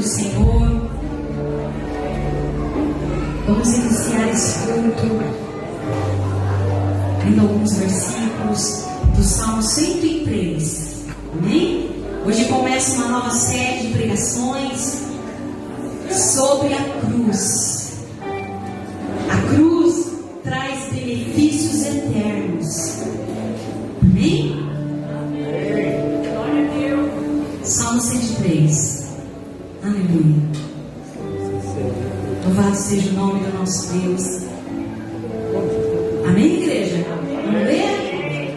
do Senhor. Vamos iniciar esse culto lendo alguns versículos do Salmo 103. Amém? Hoje começa uma nova série de pregações sobre a cruz. A cruz traz benefícios eternos. Amém? Glória a Deus. Salmo 103. Aleluia. Louvado seja o nome do nosso Deus. Amém, igreja? Vamos ler?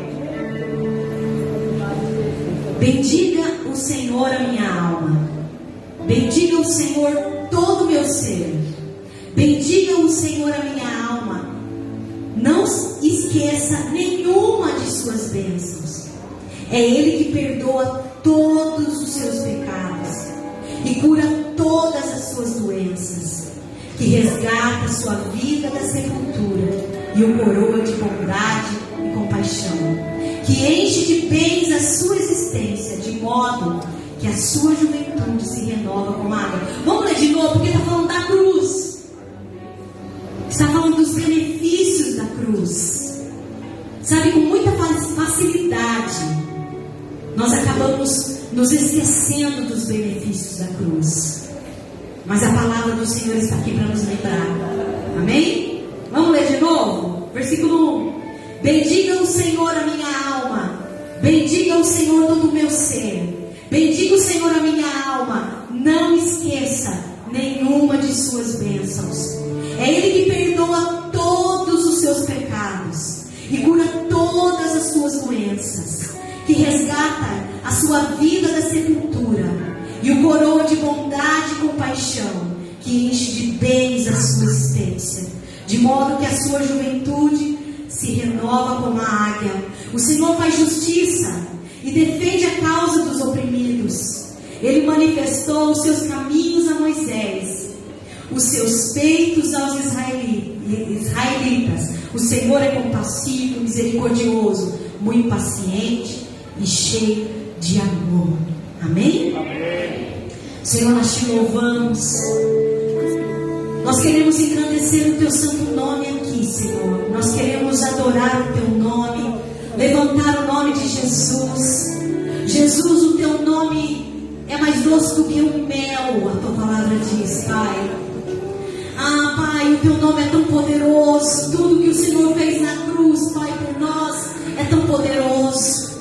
Bendiga o Senhor a minha alma. Bendiga o Senhor todo o meu ser. Bendiga o Senhor a minha alma. Não esqueça nenhuma de suas bênçãos. É Ele que perdoa todos os seus pecados e cura todas as suas doenças, que resgata a sua vida da sepultura e o coroa de bondade e compaixão, que enche de bens a sua existência, de modo que a sua juventude se renova como a água. Vamos ler de novo, porque está falando da cruz. Está falando dos benefícios da cruz. Sabe, com muita facilidade, nós acabamos nos esquecendo dos benefícios da cruz. Mas a palavra do Senhor está aqui para nos lembrar. Amém? Vamos ler de novo? Versículo 1. Bendiga o Senhor a minha alma. Bendiga o Senhor todo o meu ser. Bendiga o Senhor a minha alma. Não esqueça nenhuma de suas bênçãos. É Ele que perdoa todos os seus pecados e cura todas as suas doenças, que resgata a sua vida da sepultura e o coroa de bondade e compaixão, que enche de bens a sua existência, de modo que a sua juventude se renova como a águia. O Senhor faz justiça e defende a causa dos oprimidos. Ele manifestou os seus caminhos a Moisés, os seus feitos aos israelitas. O Senhor é compassivo, misericordioso, muito paciente e cheio de amor. Amém? Amém. Senhor, nós te louvamos. Nós queremos engrandecer o teu santo nome aqui, Senhor. Nós queremos adorar o teu nome, levantar o nome de Jesus. Jesus, o teu nome é mais doce do que o mel, a tua palavra diz, Pai. Ah, Pai, o teu nome é tão poderoso. Tudo que o Senhor fez na cruz, Pai, por nós, é tão poderoso.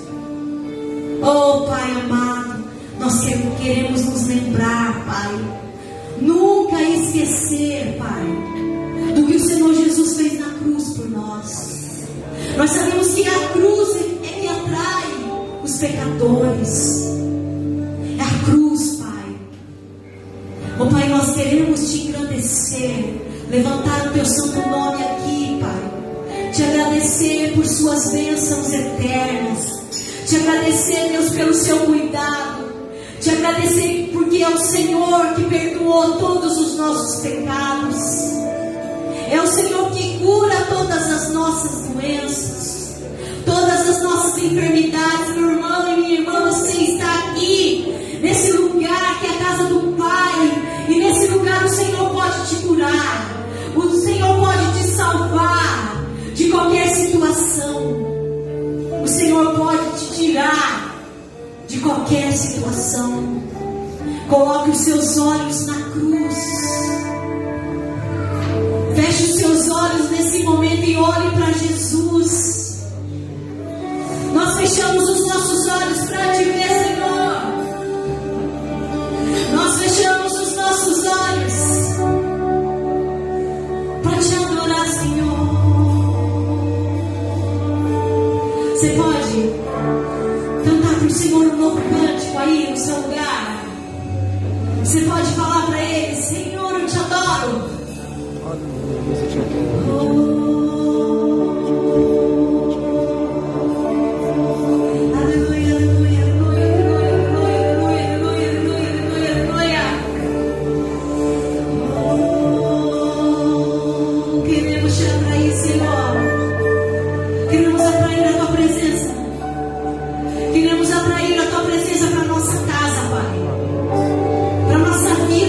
Oh, Pai amado, nós queremos nos lembrar, Pai, nunca esquecer, Pai, do que o Senhor Jesus fez na cruz por nós. Nós sabemos que a cruz é que atrai os pecadores. É a cruz, Pai. Oh, Pai, nós queremos te engrandecer, levantar o teu santo nome aqui, Pai, te agradecer por suas bênçãos eternas, te agradecer, Deus, pelo seu cuidado, te agradecer porque é o Senhor que perdoou todos os nossos pecados, é o Senhor que cura todas as nossas doenças, todas as nossas enfermidades. Meu irmão e minha irmã, você está aqui nesse lugar que é a casa do Pai, e nesse lugar o Senhor pode te curar, o Senhor pode te salvar de qualquer situação, o Senhor pode te tirar de qualquer situação. Coloque os seus olhos na cruz, feche os seus olhos nesse momento e olhe para Jesus. Nós fechamos os nossos olhos para te ver, Senhor. Nós fechamos os nossos olhos para te adorar, Senhor. Você pode cantar para o Senhor um novo cântico aí no seu lugar. Você pode falar para Ele: Senhor, eu te adoro. Aleluia, aleluia, aleluia, aleluia, aleluia, aleluia, aleluia. Queremos te atrair, Senhor. Queremos atrair a tua presença. Queremos atrair a tua presença para a nossa casa, Pai, para a nossa vida.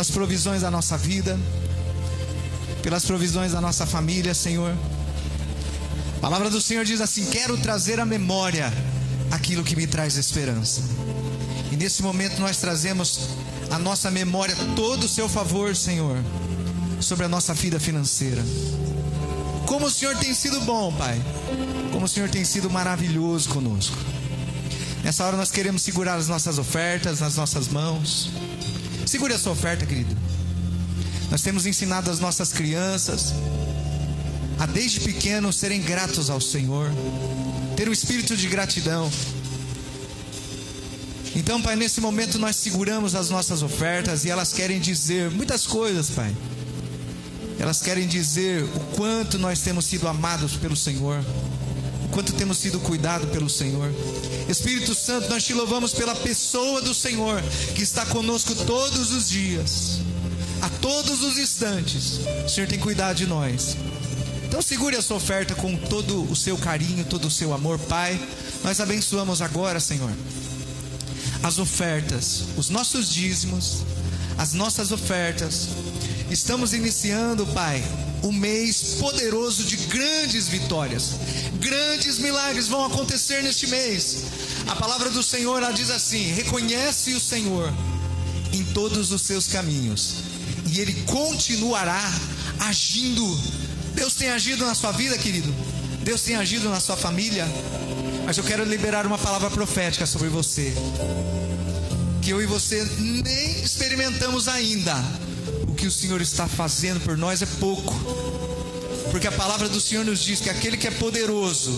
pelas provisões da nossa vida, pelas provisões da nossa família, Senhor. A palavra do Senhor diz assim: quero trazer à memória aquilo que me traz esperança. E nesse momento nós trazemos à nossa memória todo o seu favor, Senhor, sobre a nossa vida financeira. Como o Senhor tem sido bom, Pai. Como o Senhor tem sido maravilhoso conosco. Nessa hora nós queremos segurar as nossas ofertas nas nossas mãos. Segure a sua oferta, querido. Nós temos ensinado as nossas crianças a desde pequeno serem gratos ao Senhor, ter um espírito de gratidão. Então, Pai, nesse momento nós seguramos as nossas ofertas e elas querem dizer muitas coisas, Pai. Elas querem dizer o quanto nós temos sido amados pelo Senhor, o quanto temos sido cuidados pelo Senhor. Espírito Santo, nós te louvamos pela pessoa do Senhor, que está conosco todos os dias, a todos os instantes. O Senhor tem cuidado de nós. Então segure a sua oferta com todo o seu carinho, todo o seu amor, Pai. Nós abençoamos agora, Senhor, as ofertas, os nossos dízimos, as nossas ofertas. Estamos iniciando, Pai, um mês poderoso de grandes vitórias. Grandes milagres vão acontecer neste mês. A palavra do Senhor, ela diz assim: reconhece o Senhor em todos os seus caminhos e Ele continuará agindo. Deus tem agido na sua vida, querido. Deus tem agido na sua família. Mas eu quero liberar uma palavra profética sobre você, que eu e você nem experimentamos ainda. O que o Senhor está fazendo por nós é pouco, porque a palavra do Senhor nos diz que aquele que é poderoso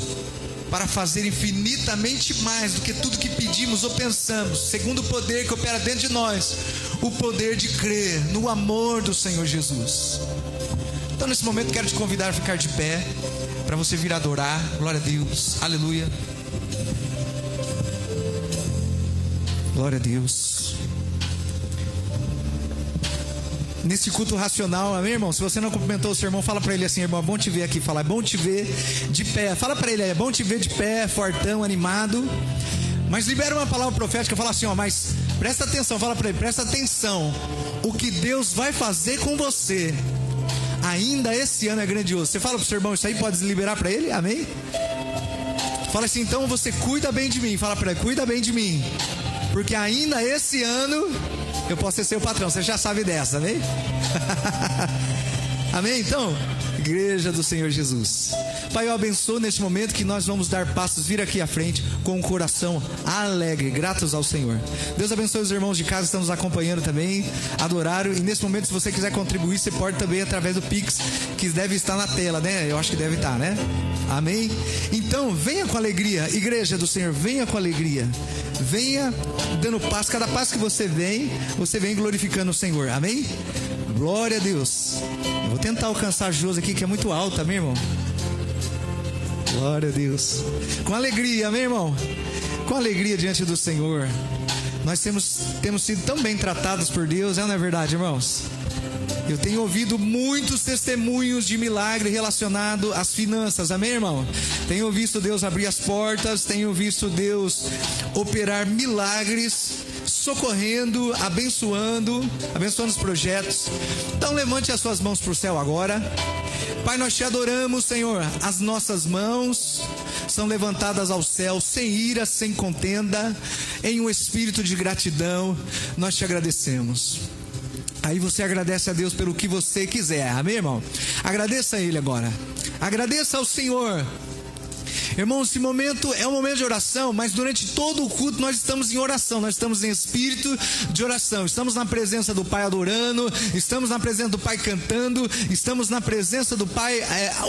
para fazer infinitamente mais do que tudo que pedimos ou pensamos, segundo o poder que opera dentro de nós, o poder de crer no amor do Senhor Jesus. Então nesse momento quero te convidar a ficar de pé, para você vir adorar. Glória a Deus, aleluia. Glória a Deus. Nesse culto racional, amém, irmão? Se você não cumprimentou o seu irmão, fala para ele assim: irmão, é bom te ver aqui. Fala, é bom te ver de pé. Fala para ele, é bom te ver de pé, fortão, animado. Mas libera uma palavra profética, fala assim, ó, mas presta atenção, fala para ele, presta atenção. O que Deus vai fazer com você ainda esse ano é grandioso. Você fala pro seu irmão isso aí, pode liberar para ele, amém? Fala assim, então você cuida bem de mim. Fala para ele, cuida bem de mim, porque ainda esse ano eu posso ser seu patrão. Você já sabe dessa, amém? Amém? Então, igreja do Senhor Jesus, Pai, eu abençoo neste momento que nós vamos dar passos, vir aqui à frente com um coração alegre, gratos ao Senhor. Deus abençoe os irmãos de casa que estão nos acompanhando também, adoraram. E nesse momento, se você quiser contribuir, você pode também através do Pix, que deve estar na tela, né? Eu acho que deve estar, né? Amém? Então, venha com alegria, igreja do Senhor, venha com alegria. Venha dando passo, cada passo que você vem glorificando o Senhor, amém? Glória a Deus. Eu vou tentar alcançar a Josi aqui, que é muito alta, meu irmão. Glória a Deus. Com alegria, meu irmão. Com alegria diante do Senhor. Nós temos sido tão bem tratados por Deus, não é verdade, irmãos? Eu tenho ouvido muitos testemunhos de milagre relacionado às finanças, amém, irmão? Tenho visto Deus abrir as portas, tenho visto Deus operar milagres, socorrendo, abençoando os projetos. Então levante as suas mãos para o céu agora. Pai, nós te adoramos, Senhor. As nossas mãos são levantadas ao céu, sem ira, sem contenda, em um espírito de gratidão. Nós te agradecemos. Aí você agradece a Deus pelo que você quiser, amém, irmão? Agradeça a Ele agora. Agradeça ao Senhor. Irmão, esse momento é um momento de oração, mas durante todo o culto nós estamos em oração, nós estamos em espírito de oração, estamos na presença do Pai adorando, estamos na presença do Pai cantando, estamos na presença do Pai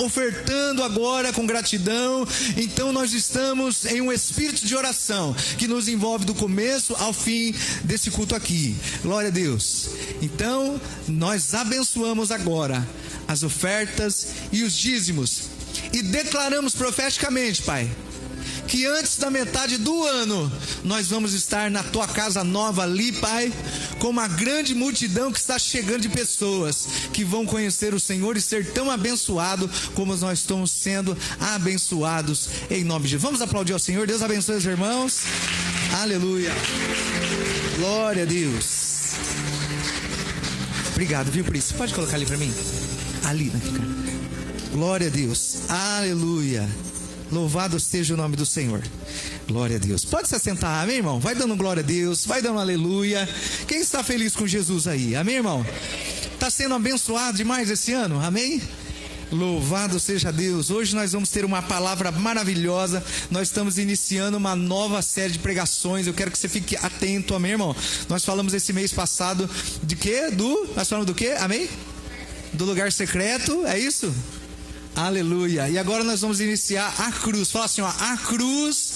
ofertando agora com gratidão. Então nós estamos em um espírito de oração que nos envolve do começo ao fim desse culto aqui. Glória a Deus. Então nós abençoamos agora as ofertas e os dízimos. E declaramos profeticamente, Pai, que antes da metade do ano, nós vamos estar na tua casa nova ali, Pai, com uma grande multidão que está chegando de pessoas que vão conhecer o Senhor e ser tão abençoado como nós estamos sendo abençoados em nome de Jesus. Vamos aplaudir ao Senhor. Deus abençoe os irmãos. Aleluia. Glória a Deus. Obrigado, viu, por isso. Pode colocar ali para mim? Ali, né, cara? Glória a Deus, aleluia, louvado seja o nome do Senhor, glória a Deus. Pode se assentar, amém, irmão? Vai dando glória a Deus, vai dando aleluia. Quem está feliz com Jesus aí, amém, irmão? Está sendo abençoado demais esse ano, amém? Louvado seja Deus. Hoje nós vamos ter uma palavra maravilhosa. Nós estamos iniciando uma nova série de pregações. Eu quero que você fique atento, amém, irmão? Nós falamos esse mês passado de quê? Nós falamos do quê, amém? Do lugar secreto, é isso? Aleluia. E agora nós vamos iniciar a cruz. Fala assim, ó, a cruz,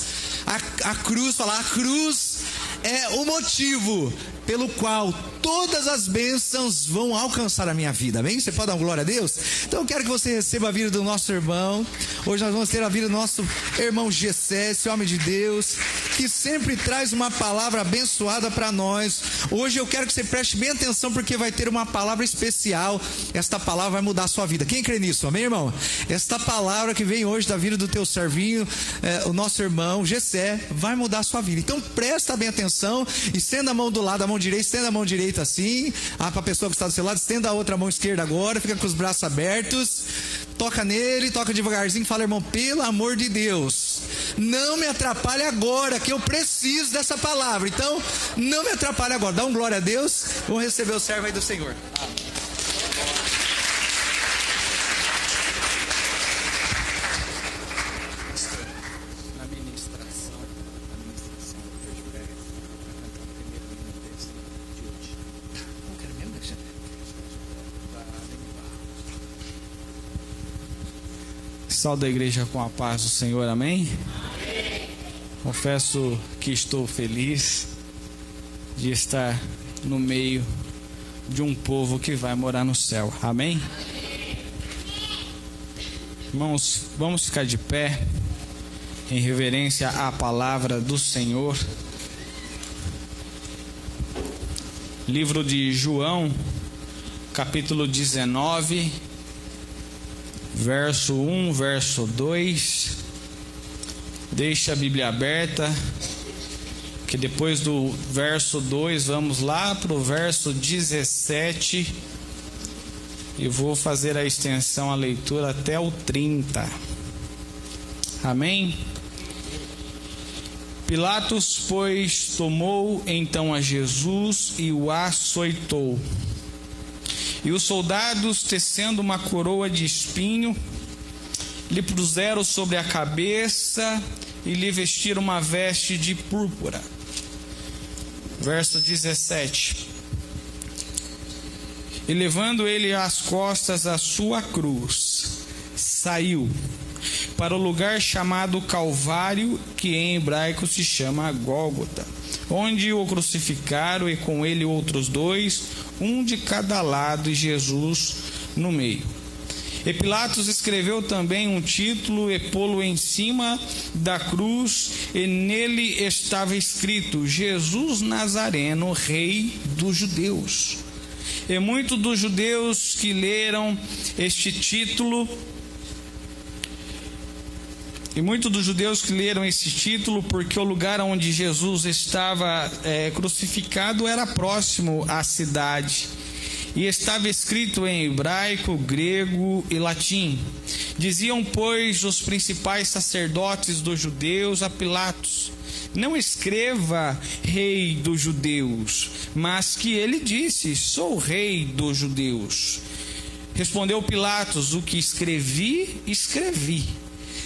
fala, a cruz é o motivo pelo qual todas as bênçãos vão alcançar a minha vida, amém? Você pode dar uma glória a Deus? Então eu quero que você receba a vida do nosso irmão. Hoje nós vamos ter a vida do nosso irmão Gessé, esse homem de Deus, que sempre traz uma palavra abençoada para nós. Hoje eu quero que você preste bem atenção, porque vai ter uma palavra especial. Esta palavra vai mudar a sua vida. Quem crê nisso, amém, irmão? Esta palavra que vem hoje da vida do teu servinho, o nosso irmão Gessé, vai mudar a sua vida. Então presta bem atenção, estenda a mão do lado, a mão direita, estenda a mão direita assim, para a pessoa que está do seu lado, estenda a outra mão esquerda agora, fica com os braços abertos, toca nele, toca devagarzinho, fala, irmão, pelo amor de Deus, não me atrapalhe agora, que eu preciso dessa palavra, então não me atrapalhe agora. Dá um glória a Deus. Vamos receber o servo aí do Senhor. Saúde a igreja com a paz do Senhor, amém? Amém. Confesso que estou feliz de estar no meio de um povo que vai morar no céu, amém? Amém. Irmãos, vamos ficar de pé em reverência à palavra do Senhor. Livro de João, capítulo 19, verso 1, verso 2. Deixa a Bíblia aberta, que depois do verso 2 vamos lá para o verso 17 e vou fazer a extensão, a leitura até o 30. Amém? Pilatos, pois, tomou então a Jesus e o açoitou. E os soldados, tecendo uma coroa de espinho, lhe puseram sobre a cabeça e lhe vestiram uma veste de púrpura. Verso 17. E levando ele às costas a sua cruz, saiu para o lugar chamado Calvário, que em hebraico se chama Gólgota, onde o crucificaram, e com ele outros dois, um de cada lado e Jesus no meio. E Pilatos escreveu também um título e pô-lo em cima da cruz, e nele estava escrito: Jesus Nazareno, Rei dos Judeus. E muitos dos judeus que leram este título, porque o lugar onde Jesus estava crucificado era próximo à cidade, e estava escrito em hebraico, grego e latim. Diziam, pois, os principais sacerdotes dos judeus a Pilatos: não escreva Rei dos Judeus, mas que ele disse: sou Rei dos Judeus. Respondeu Pilatos: o que escrevi, escrevi.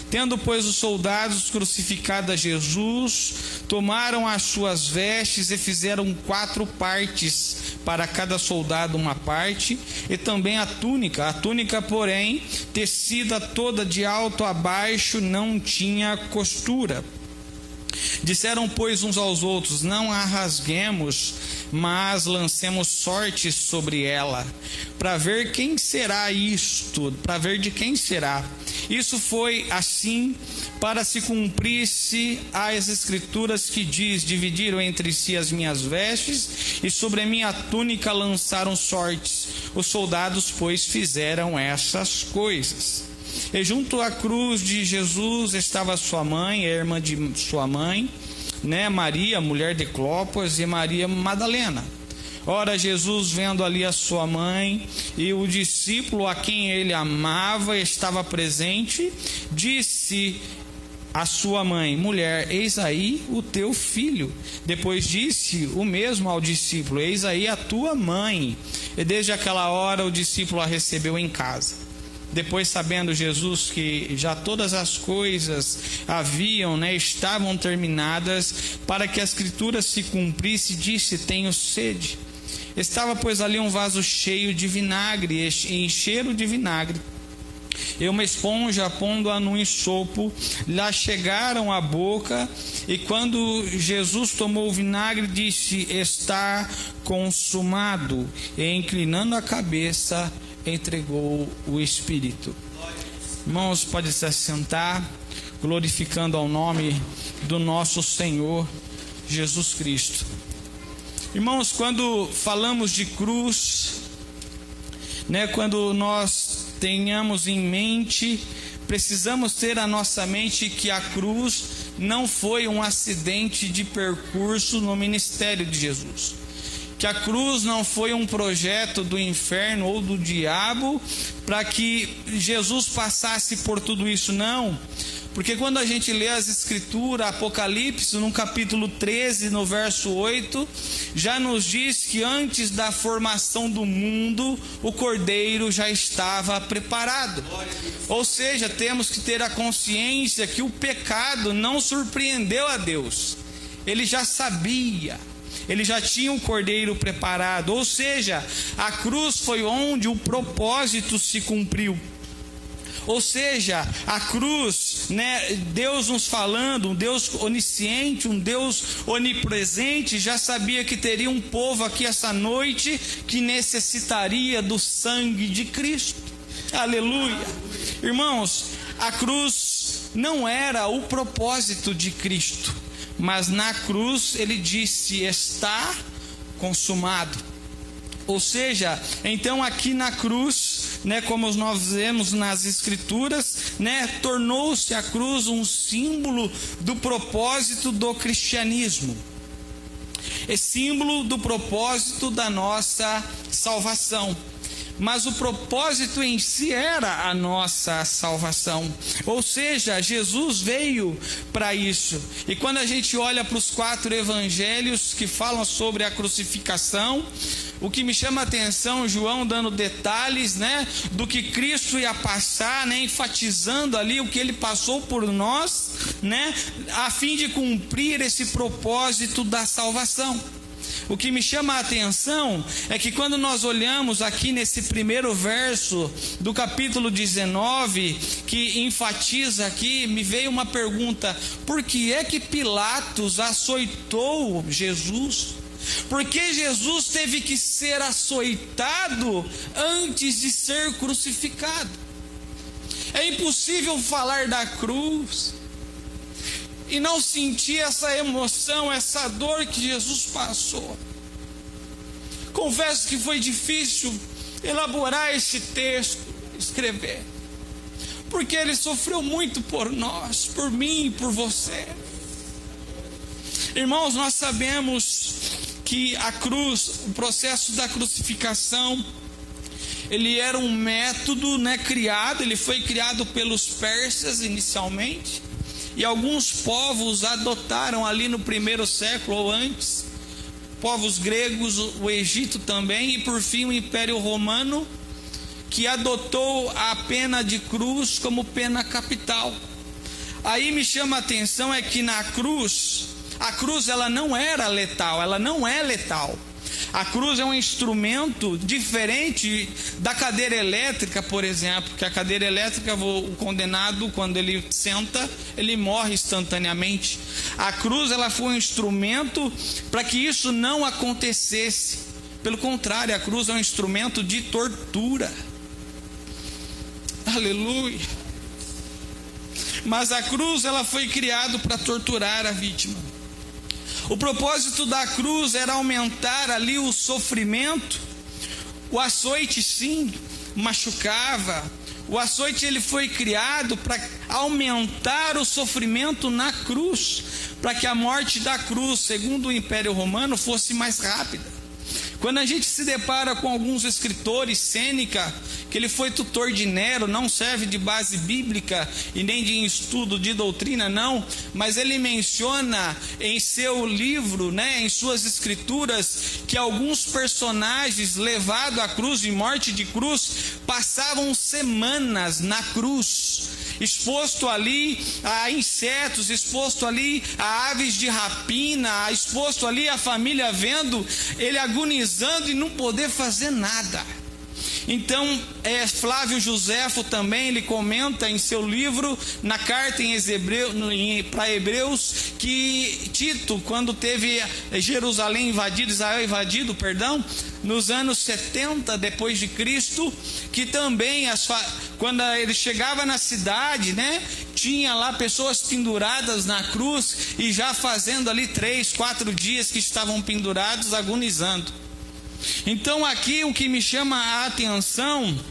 Tendo, pois, os soldados crucificado a Jesus, tomaram as suas vestes e fizeram 4 partes, para cada soldado uma parte, e também a túnica, porém, tecida toda de alto a baixo, não tinha costura. Disseram, pois, uns aos outros: não a rasguemos, mas lancemos sortes sobre ela, para ver quem será isto, para ver de quem será. Isso foi assim para se cumprisse as escrituras que diz: dividiram entre si as minhas vestes, e sobre a minha túnica lançaram sortes. Os soldados, pois, fizeram essas coisas. E junto à cruz de Jesus estava sua mãe, a irmã de sua mãe, Maria, mulher de Clopas, e Maria Madalena. Ora, Jesus, vendo ali a sua mãe e o discípulo a quem ele amava estava presente, disse à sua mãe: mulher, eis aí o teu filho. Depois disse o mesmo ao discípulo: eis aí a tua mãe. E desde aquela hora o discípulo a recebeu em casa. Depois, sabendo Jesus que já todas as coisas estavam terminadas, para que a escritura se cumprisse, disse: tenho sede. Estava, pois, ali um vaso cheio de vinagre, em cheiro de vinagre. e uma esponja, pondo-a no ensopo, lhe chegaram à boca, e quando Jesus tomou o vinagre, disse: está consumado, e inclinando a cabeça, entregou o Espírito. Irmãos, pode se assentar, glorificando ao nome do nosso Senhor Jesus Cristo. Irmãos, quando falamos de cruz, quando nós tenhamos em mente, precisamos ter a nossa mente que a cruz não foi um acidente de percurso no ministério de Jesus, que a cruz não foi um projeto do inferno ou do diabo para que Jesus passasse por tudo isso, não. Porque quando a gente lê as escrituras, Apocalipse, no capítulo 13, no verso 8, já nos diz que antes da formação do mundo, o Cordeiro já estava preparado. Ou seja, temos que ter a consciência que o pecado não surpreendeu a Deus. Ele já sabia, ele já tinha o Cordeiro preparado. Ou seja, a cruz foi onde o propósito se cumpriu. Ou seja, a cruz, Deus nos falando, um Deus onisciente, um Deus onipresente, já sabia que teria um povo aqui essa noite que necessitaria do sangue de Cristo. Aleluia. Irmãos, a cruz não era o propósito de Cristo, mas na cruz ele disse: está consumado. Ou seja, então aqui na cruz, como nós vemos nas escrituras, tornou-se a cruz um símbolo do propósito do cristianismo. É símbolo do propósito da nossa salvação. Mas o propósito em si era a nossa salvação. Ou seja, Jesus veio para isso. E quando a gente olha para os 4 evangelhos que falam sobre a crucificação, o que me chama a atenção, João dando detalhes, do que Cristo ia passar, enfatizando ali o que ele passou por nós, a fim de cumprir esse propósito da salvação. O que me chama a atenção é que quando nós olhamos aqui nesse primeiro verso do capítulo 19, que enfatiza aqui, me veio uma pergunta: por que é que Pilatos açoitou Jesus? Por que Jesus teve que ser açoitado antes de ser crucificado? É impossível falar da cruz e não sentir essa emoção, essa dor que Jesus passou. Confesso que foi difícil elaborar esse texto, escrever, porque ele sofreu muito por nós, por mim e por você. Irmãos, nós sabemos que a cruz, o processo da crucificação, ele era um método criado, ele foi criado pelos persas inicialmente, e alguns povos adotaram ali no primeiro século ou antes, povos gregos, o Egito também, e por fim o Império Romano, que adotou a pena de cruz como pena capital. Aí me chama a atenção é que na cruz, a cruz ela não era letal, ela não é letal. A cruz é um instrumento diferente da cadeira elétrica, por exemplo, que a cadeira elétrica, o condenado, quando ele senta, ele morre instantaneamente. A cruz ela foi um instrumento para que isso não acontecesse. Pelo contrário, a cruz é um instrumento de tortura. Aleluia. Mas a cruz ela foi criada para torturar a vítima. O propósito da cruz era aumentar ali o sofrimento. O açoite sim machucava. O açoite ele foi criado para aumentar o sofrimento na cruz, para que a morte da cruz, segundo o Império Romano, fosse mais rápida. Quando a gente se depara com alguns escritores, Sêneca, que ele foi tutor de Nero, não serve de base bíblica e nem de estudo de doutrina, não, mas ele menciona em seu livro, em suas escrituras, que alguns personagens levados à cruz, de morte de cruz, passavam semanas na cruz, exposto ali a insetos, exposto ali a aves de rapina, exposto ali a família vendo ele agonizando e não poder fazer nada. Então, Flávio Joséfo também, ele comenta em seu livro, na carta para Hebreus, que Tito, quando teve Jerusalém invadido, Israel invadido, nos anos 70 depois de Cristo, que também quando ele chegava na cidade, né, tinha lá pessoas penduradas na cruz, e já fazendo ali 3, 4 dias que estavam pendurados, agonizando. Então aqui o que me chama a atenção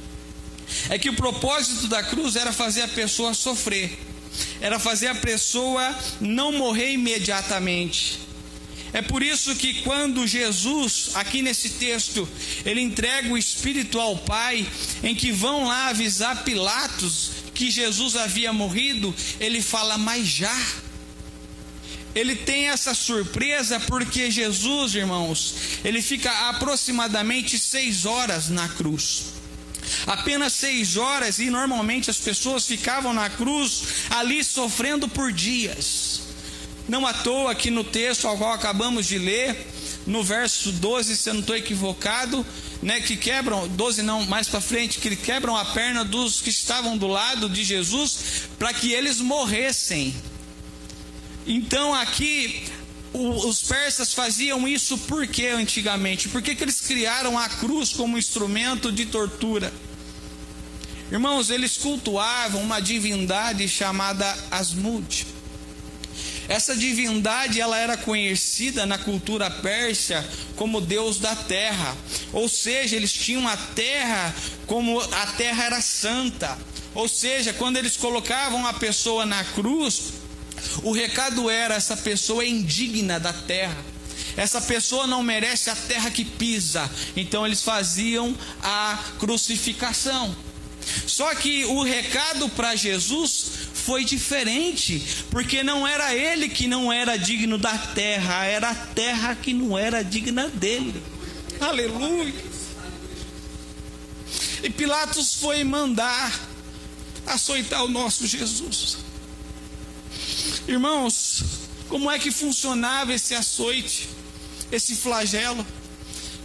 é que o propósito da cruz era fazer a pessoa sofrer, era fazer a pessoa não morrer imediatamente. É por isso que quando Jesus, aqui nesse texto, ele entrega o Espírito ao Pai, em que vão lá avisar Pilatos que Jesus havia morrido, ele fala, mas já. Ele tem essa surpresa porque Jesus, irmãos, ele fica aproximadamente 6 horas na cruz. Apenas 6 horas, e normalmente as pessoas ficavam na cruz ali sofrendo por dias. Não à toa que no texto ao qual acabamos de ler, no verso 12, se eu não estou equivocado, né, que quebram, 12 não, mais para frente, que quebram a perna dos que estavam do lado de Jesus, para que eles morressem. Então aqui, os persas faziam isso por quê antigamente? Por que eles criaram a cruz como instrumento de tortura? Irmãos, eles cultuavam uma divindade chamada Asmud. Essa divindade, ela era conhecida na cultura persa como Deus da terra. Ou seja, eles tinham a terra como a terra era santa. Ou seja, quando eles colocavam a pessoa na cruz, o recado era, essa pessoa é indigna da terra, essa pessoa não merece a terra que pisa. Então eles faziam a crucificação. Só que o recado para Jesus foi diferente, porque não era ele que não era digno da terra, era a terra que não era digna dele. Aleluia. E Pilatos foi mandar açoitar o nosso Jesus. Irmãos, como é que funcionava esse açoite, esse flagelo?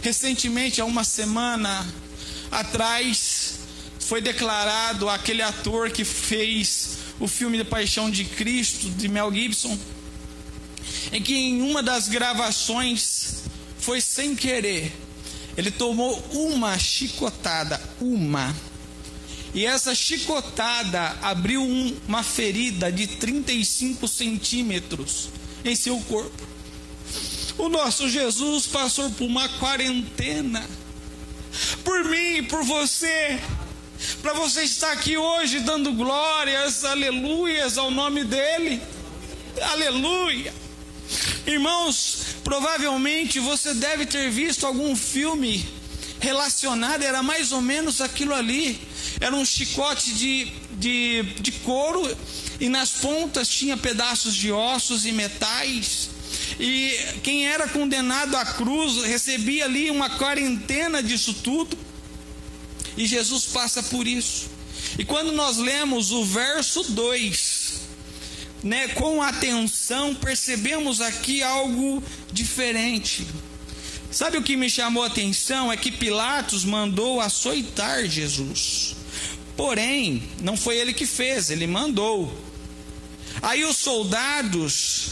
Recentemente, há uma semana atrás, foi declarado aquele ator que fez o filme da Paixão de Cristo, de Mel Gibson, em que em uma das gravações, foi sem querer, ele tomou uma chicotada, e essa chicotada abriu uma ferida de 35 centímetros em seu corpo. O nosso Jesus passou por uma quarentena, por mim e por você, para você estar aqui hoje dando glórias, aleluias ao nome dele, aleluia. Irmãos, provavelmente você deve ter visto algum filme relacionado, era mais ou menos aquilo ali. Era um chicote de couro, e nas pontas tinha pedaços de ossos e metais, e quem era condenado à cruz recebia ali uma quarentena disso tudo, e Jesus passa por isso. E quando nós lemos o verso 2, né, com atenção, percebemos aqui algo diferente. Sabe o que me chamou a atenção? É que Pilatos mandou açoitar Jesus. Porém, não foi ele que fez, ele mandou. Aí os soldados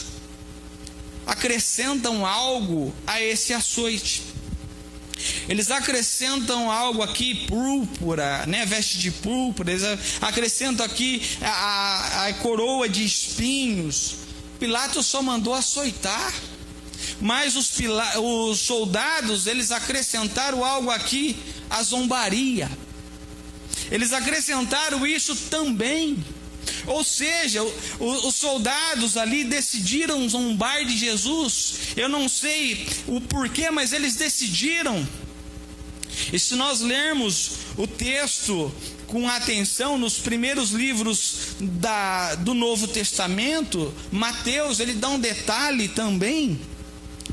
acrescentam algo a esse açoite. Eles acrescentam algo aqui, púrpura, né, veste de púrpura. Eles acrescentam aqui a coroa de espinhos. Pilatos só mandou açoitar. Mas os soldados, eles acrescentaram algo aqui, a zombaria. Eles acrescentaram isso também. Ou seja, os soldados ali decidiram zombar de Jesus. Eu não sei o porquê, mas eles decidiram. E se nós lermos o texto com atenção, nos primeiros livros do Novo Testamento, Mateus, ele dá um detalhe também,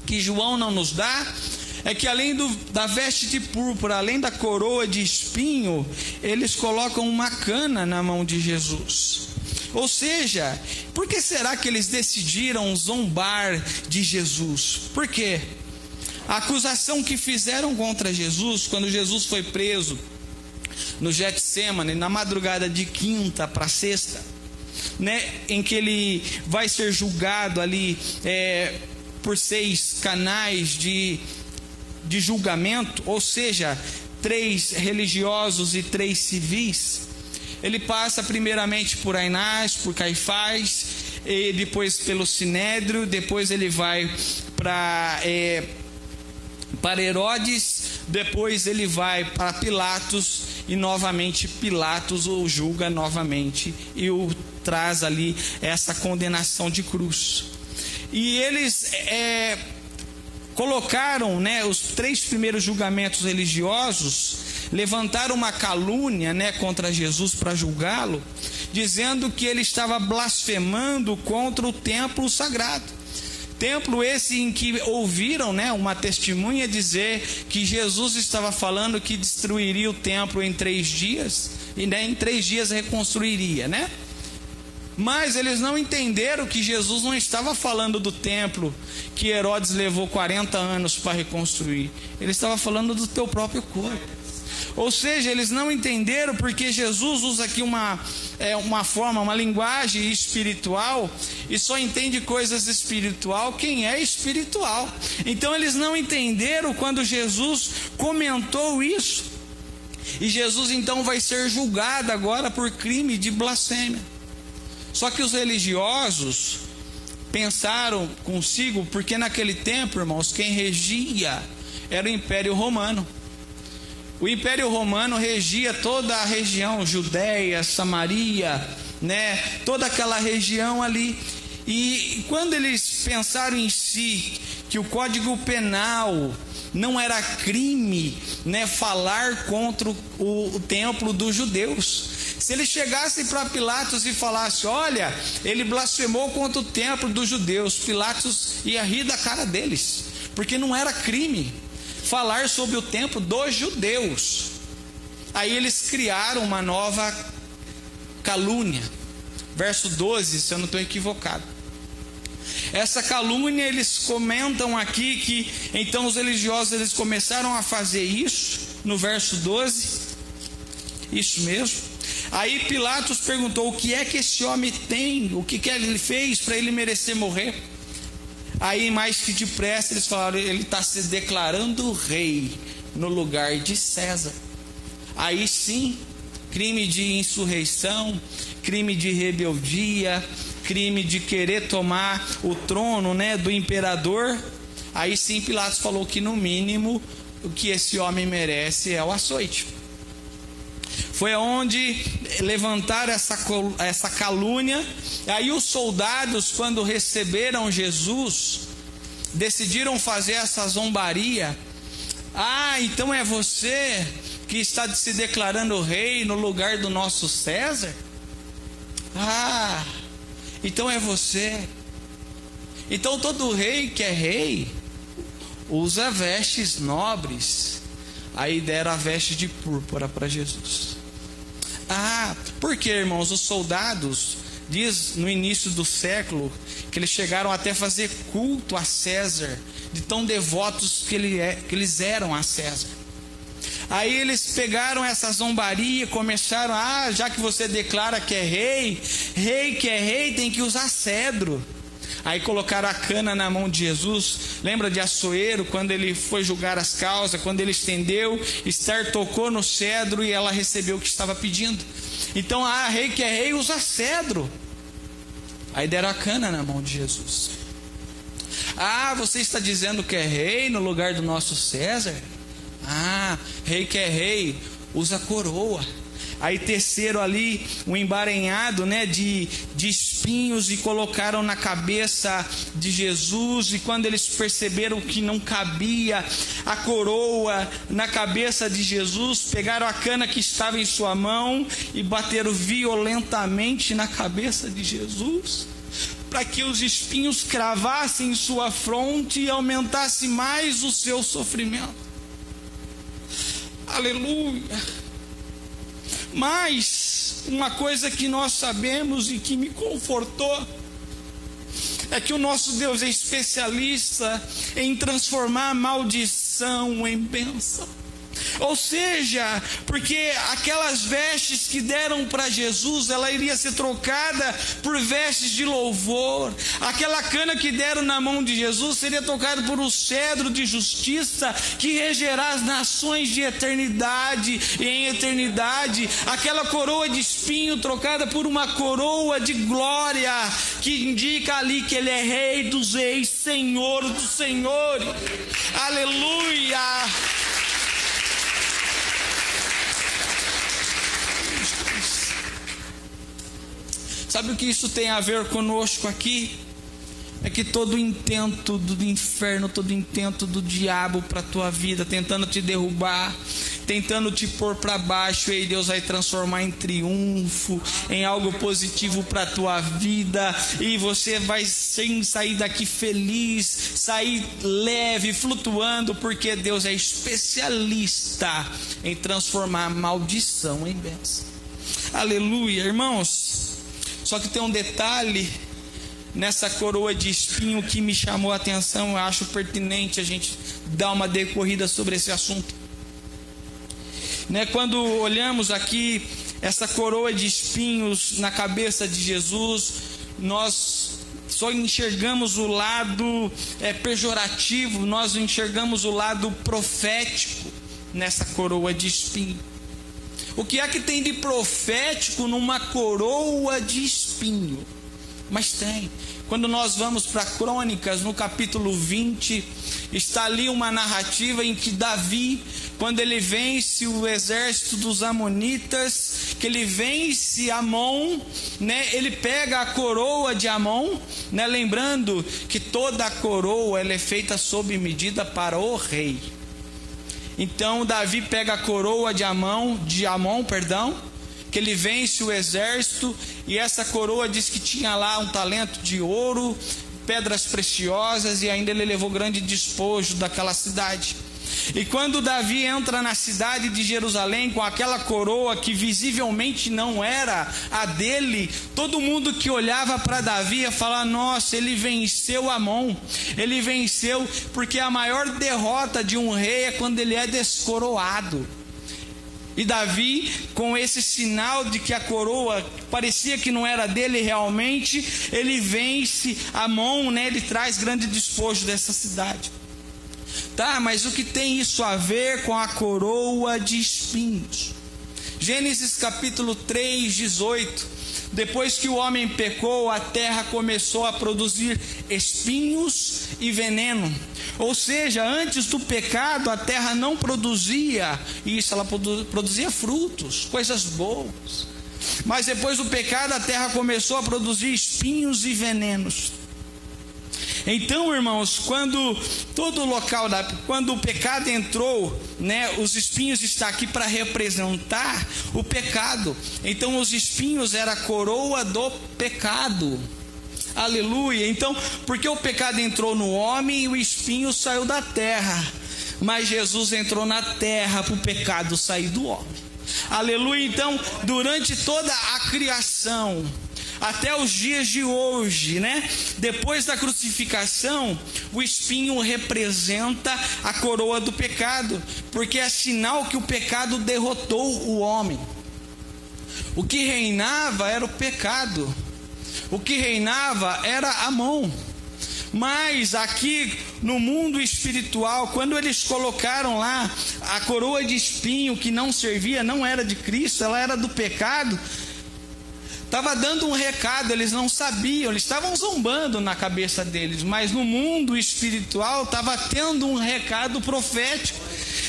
que João não nos dá, é que além da veste de púrpura, além da coroa de espinho, eles colocam uma cana na mão de Jesus. Ou seja, por que será que eles decidiram zombar de Jesus? Por quê? A acusação que fizeram contra Jesus, quando Jesus foi preso no Getsêmani, na madrugada de quinta para sexta, né, em que ele vai ser julgado ali por 6 canais de julgamento, ou seja, 3 religiosos e 3 civis. Ele passa primeiramente por Anás, por Caifás, e depois pelo Sinédrio, depois ele vai para Herodes, depois ele vai para Pilatos, e novamente Pilatos o julga novamente e o traz ali essa condenação de cruz. E eles colocaram, né, os 3 primeiros julgamentos religiosos, levantaram uma calúnia, né, contra Jesus para julgá-lo, dizendo que ele estava blasfemando contra o templo sagrado. Templo esse em que ouviram, né, uma testemunha dizer que Jesus estava falando que destruiria o templo em 3 dias, e né, em 3 dias reconstruiria, né? Mas eles não entenderam que Jesus não estava falando do templo que Herodes levou 40 anos para reconstruir. Ele estava falando do teu próprio corpo. Ou seja, eles não entenderam, porque Jesus usa aqui uma forma, uma linguagem espiritual, e só entende coisas espiritual quem é espiritual. Então eles não entenderam quando Jesus comentou isso. E Jesus então vai ser julgado agora por crime de blasfêmia. Só que os religiosos pensaram consigo, porque naquele tempo, irmãos, quem regia era o Império Romano. O Império Romano regia toda a região, Judéia, Samaria, né? Toda aquela região ali. E quando eles pensaram em si que o Código Penal não era crime, né, falar contra o templo dos judeus. Se eles chegassem para Pilatos e falassem: olha, ele blasfemou contra o templo dos judeus, Pilatos ia rir da cara deles, porque não era crime falar sobre o templo dos judeus. Aí eles criaram uma nova calúnia. Verso 12, se eu não estou equivocado. Essa calúnia, eles comentam aqui que então os religiosos eles começaram a fazer isso, no verso 12. Isso mesmo. Aí Pilatos perguntou: o que é que esse homem tem? O que ele fez para ele merecer morrer? Aí mais que depressa eles falaram: ele está se declarando rei no lugar de César. Aí sim, crime de insurreição, crime de rebeldia, crime de querer tomar o trono, né, do imperador. Aí sim Pilatos falou que no mínimo o que esse homem merece é o açoite. Foi onde levantaram essa calúnia. Aí os soldados, quando receberam Jesus, decidiram fazer essa zombaria. Ah, então é você que está se declarando rei no lugar do nosso César? Ah, então é você. Então todo rei que é rei usa vestes nobres. Aí deram a veste de púrpura para Jesus. Ah, porque, irmãos, os soldados, diz no início do século, que eles chegaram até fazer culto a César, de tão devotos que eles eram a César. Aí eles pegaram essa zombaria e começaram: ah, já que você declara que é rei que é rei tem que usar cedro. Aí colocaram a cana na mão de Jesus. Lembra de Açoeiro, quando ele foi julgar as causas, quando ele estendeu, Esther tocou no cedro e ela recebeu o que estava pedindo. Então, rei que é rei usa cedro. Aí deram a cana na mão de Jesus. Ah, você está dizendo que é rei no lugar do nosso César? Ah, rei que é rei usa coroa. Aí teceram ali um embaranhado, né, de espinhos e colocaram na cabeça de Jesus. E quando eles perceberam que não cabia a coroa na cabeça de Jesus, pegaram a cana que estava em sua mão e bateram violentamente na cabeça de Jesus, para que os espinhos cravassem em sua fronte e aumentasse mais o seu sofrimento. Aleluia! Mas uma coisa que nós sabemos e que me confortou é que o nosso Deus é especialista em transformar maldição em bênção. Ou seja, porque aquelas vestes que deram para Jesus, ela iria ser trocada por vestes de louvor. Aquela cana que deram na mão de Jesus seria trocada por um cedro de justiça que regerá as nações de eternidade e em eternidade. Aquela coroa de espinho trocada por uma coroa de glória, que indica ali que Ele é Rei dos reis, Senhor dos senhores. Aleluia! Sabe o que isso tem a ver conosco aqui? É que todo intento do inferno, todo intento do diabo para a tua vida, tentando te derrubar, tentando te pôr para baixo, e Deus vai transformar em triunfo, em algo positivo para a tua vida, e você vai sair daqui feliz, sair leve, flutuando, porque Deus é especialista em transformar maldição em bênção. Aleluia, irmãos. Só que tem um detalhe nessa coroa de espinho que me chamou a atenção. Eu acho pertinente a gente dar uma decorrida sobre esse assunto, né? Quando olhamos aqui essa coroa de espinhos na cabeça de Jesus, nós só enxergamos o lado pejorativo, nós enxergamos o lado profético nessa coroa de espinho. O que é que tem de profético numa coroa de espinho? Mas tem. Quando nós vamos para Crônicas, no capítulo 20, está ali uma narrativa em que Davi, quando ele vence o exército dos amonitas, que ele vence Amon, né? Ele pega a coroa de Amon, né? Lembrando que toda a coroa ela é feita sob medida para o rei. Então Davi pega a coroa de Amon, que ele vence o exército, e essa coroa diz que tinha lá um talento de ouro, pedras preciosas, e ainda ele levou grande despojo daquela cidade. E quando Davi entra na cidade de Jerusalém com aquela coroa que visivelmente não era a dele, todo mundo que olhava para Davi ia falar: nossa, ele venceu Amon, ele venceu, porque a maior derrota de um rei é quando ele é descoroado. E Davi, com esse sinal de que a coroa parecia que não era dele realmente, ele vence Amon, né? Ele traz grande despojo dessa cidade. Tá, mas o que tem isso a ver com a coroa de espinhos? Gênesis capítulo 3, 18. Depois que o homem pecou, a terra começou a produzir espinhos e veneno. Ou seja, antes do pecado, a terra não produzia isso, ela produzia frutos, coisas boas. Mas depois do pecado, a terra começou a produzir espinhos e venenos. Então, irmãos, quando o pecado entrou, né, os espinhos estão aqui para representar o pecado. Então, os espinhos era a coroa do pecado. Aleluia. Então, porque o pecado entrou no homem e o espinho saiu da terra, mas Jesus entrou na terra para o pecado sair do homem. Aleluia. Então, durante toda a criação, até os dias de hoje, né? Depois da crucificação, o espinho representa a coroa do pecado, porque é sinal que o pecado derrotou o homem. O que reinava era o pecado, o que reinava era Amon. Mas aqui no mundo espiritual, quando eles colocaram lá a coroa de espinho que não servia, não era de Cristo, ela era do pecado, estava dando um recado. Eles não sabiam, eles estavam zombando na cabeça deles, mas no mundo espiritual estava tendo um recado profético,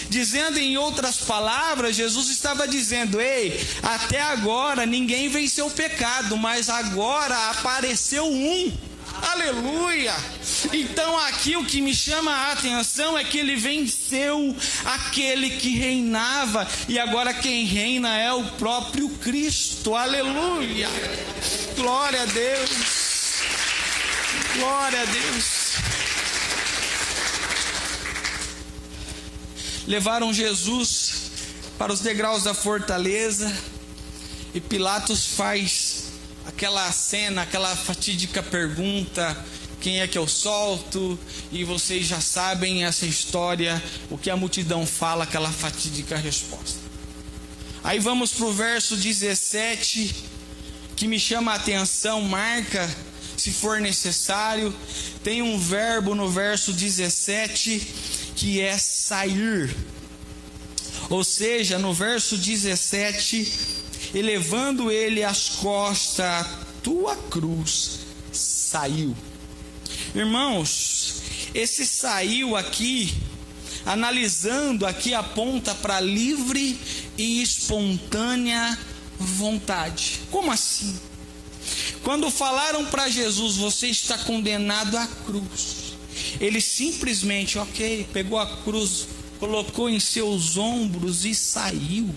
dizendo, em outras palavras, Jesus estava dizendo: ei, até agora ninguém venceu o pecado, mas agora apareceu um. Aleluia. Então aqui o que me chama a atenção é que ele venceu aquele que reinava, e agora quem reina é o próprio Cristo. Aleluia. Glória a Deus. Glória a Deus. Levaram Jesus para os degraus da fortaleza, e Pilatos faz aquela cena, aquela fatídica pergunta: quem é que eu solto, e vocês já sabem essa história, o que a multidão fala, aquela fatídica resposta. Aí vamos para o verso 17, que me chama a atenção, marca se for necessário. Tem um verbo no verso 17 que é sair. Ou seja, no verso 17, elevando ele as costas, a tua cruz saiu. Irmãos, esse saiu aqui, analisando aqui, aponta para livre e espontânea vontade. Como assim? Quando falaram para Jesus, você está condenado à cruz, ele simplesmente, pegou a cruz, colocou em seus ombros e saiu.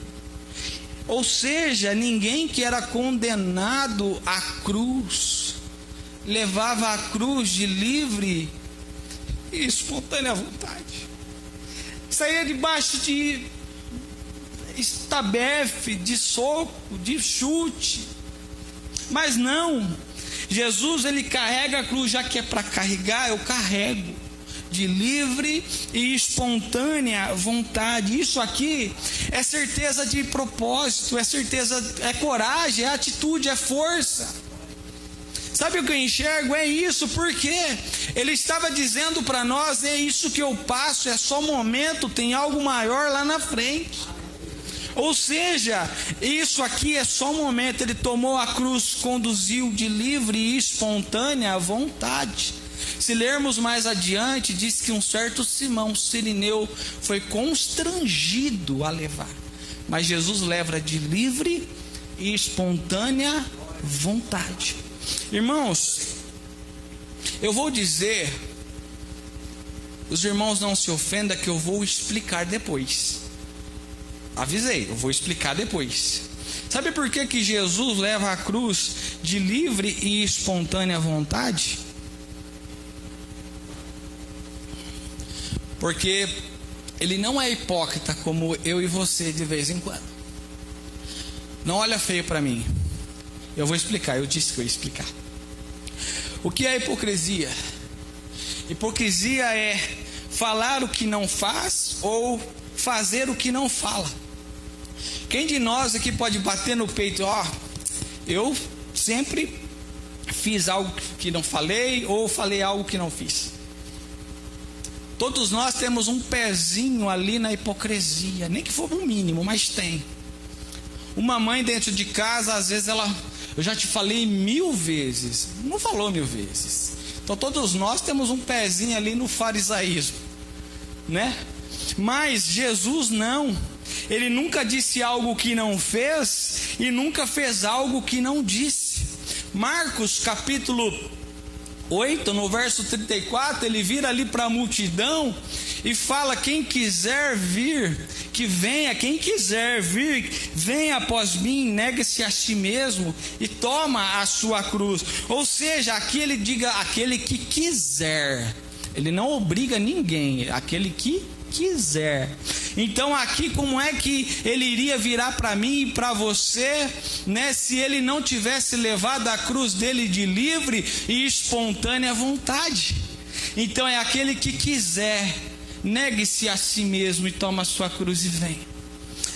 Ou seja, ninguém que era condenado à cruz levava a cruz de livre e espontânea vontade. Saía debaixo de estabefe, de soco, de chute. Mas não, Jesus ele carrega a cruz, já que é para carregar, eu carrego de livre e espontânea vontade. Isso aqui é certeza de propósito, é certeza, é coragem, é atitude, é força. Sabe o que eu enxergo? É isso, porque ele estava dizendo para nós, é isso que eu passo, é só momento, tem algo maior lá na frente. Ou seja, isso aqui é só um momento. Ele tomou a cruz, conduziu de livre e espontânea vontade. Se lermos mais adiante, diz que um certo Simão Cirineu foi constrangido a levar, mas Jesus leva de livre e espontânea vontade. Irmãos, eu vou dizer, os irmãos não se ofendam que eu vou explicar depois. Avisei, eu vou explicar depois. Sabe por que Jesus leva a cruz de livre e espontânea vontade? Porque ele não é hipócrita como eu e você de vez em quando. Não olha feio para mim. Eu vou explicar, eu disse que eu ia explicar. O que é hipocrisia? Hipocrisia é falar o que não faz ou fazer o que não fala. Quem de nós aqui pode bater no peito, eu sempre fiz algo que não falei ou falei algo que não fiz? Todos nós temos um pezinho ali na hipocrisia, nem que for o mínimo, mas tem. Uma mãe dentro de casa, às vezes eu já te falei 1000 vezes, não falou 1000 vezes. Então todos nós temos um pezinho ali no farisaísmo, né? Mas Jesus não. Ele nunca disse algo que não fez e nunca fez algo que não disse. Marcos capítulo 8, no verso 34, ele vira ali para a multidão e fala: quem quiser vir, que venha. Quem quiser vir, venha após mim, negue-se a si mesmo e toma a sua cruz. Ou seja, aqui ele diga aquele que quiser. Ele não obriga ninguém, aquele que quiser. Então aqui, como é que ele iria virar para mim e para você, né, se ele não tivesse levado a cruz dele de livre e espontânea vontade? Então é aquele que quiser, negue-se a si mesmo e toma a sua cruz e vem.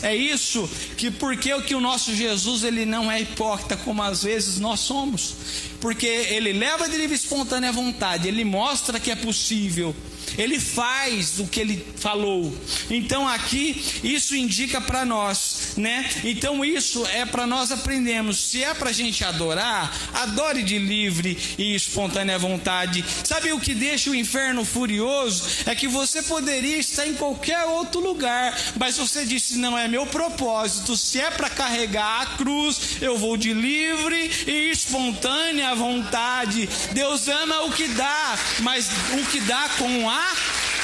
É isso que, porque o nosso Jesus, ele não é hipócrita como às vezes nós somos, porque ele leva de livre e espontânea vontade, ele mostra que é possível, ele faz o que ele falou. Então aqui isso indica para nós, né? Então isso é para nós aprendermos. Se é para a gente adorar, adore de livre e espontânea vontade. Sabe o que deixa o inferno furioso? É que você poderia estar em qualquer outro lugar, mas você disse: não é meu propósito. Se é para carregar a cruz, eu vou de livre e espontânea vontade. Deus ama o que dá, mas o que dá com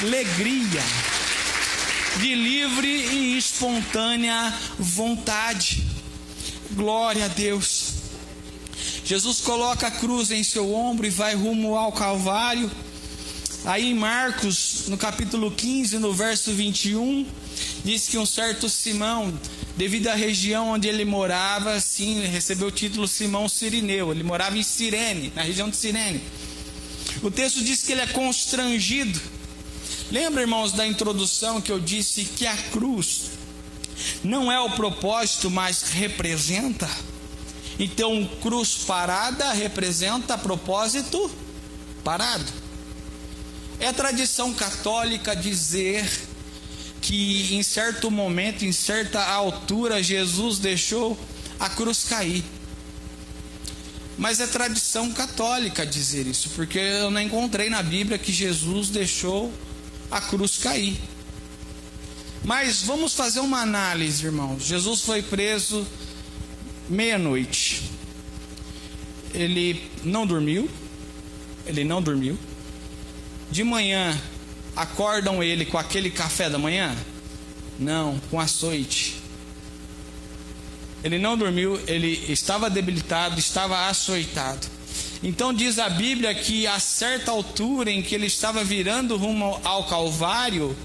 alegria, de livre e espontânea vontade. Glória a Deus. Jesus coloca a cruz em seu ombro e vai rumo ao Calvário. Aí em Marcos, no capítulo 15, no verso 21, diz que um certo Simão, devido à região onde ele morava, sim, recebeu o título Simão Cirineu. Ele morava em Cirene, na região de Cirene. O texto diz que ele é constrangido. Lembra, irmãos, da introdução que eu disse que a cruz não é o propósito, mas representa? Então, cruz parada representa propósito parado. É tradição católica dizer que em certo momento, em certa altura, Jesus deixou a cruz cair. Mas é tradição católica dizer isso, porque eu não encontrei na Bíblia que Jesus deixou a cruz cair. Mas vamos fazer uma análise, irmãos. Jesus foi preso meia-noite. Ele não dormiu. De manhã, acordam ele com aquele café da manhã? Não, com açoite. Ele não dormiu, ele estava debilitado, estava açoitado. Então diz a Bíblia que a certa altura em que ele estava virando rumo ao Calvário,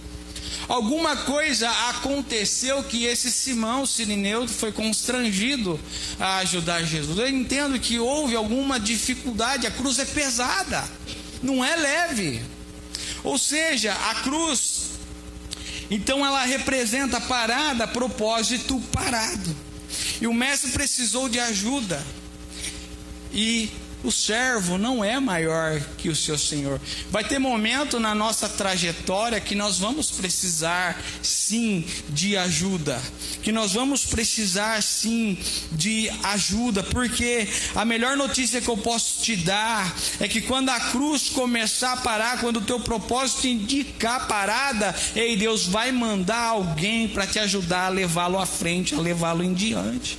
alguma coisa aconteceu que esse Simão Cirineu foi constrangido a ajudar Jesus. Eu entendo que houve alguma dificuldade, a cruz é pesada, não é leve. Ou seja, a cruz, então ela representa parada, propósito parado. E o mestre precisou de ajuda. E o servo não é maior que o seu senhor. Vai ter momento na nossa trajetória que nós vamos precisar sim de ajuda, que nós vamos precisar sim de ajuda, porque a melhor notícia que eu posso te dar é que quando a cruz começar a parar, quando o teu propósito indicar parada, ei, Deus vai mandar alguém para te ajudar a levá-lo à frente, a levá-lo em diante.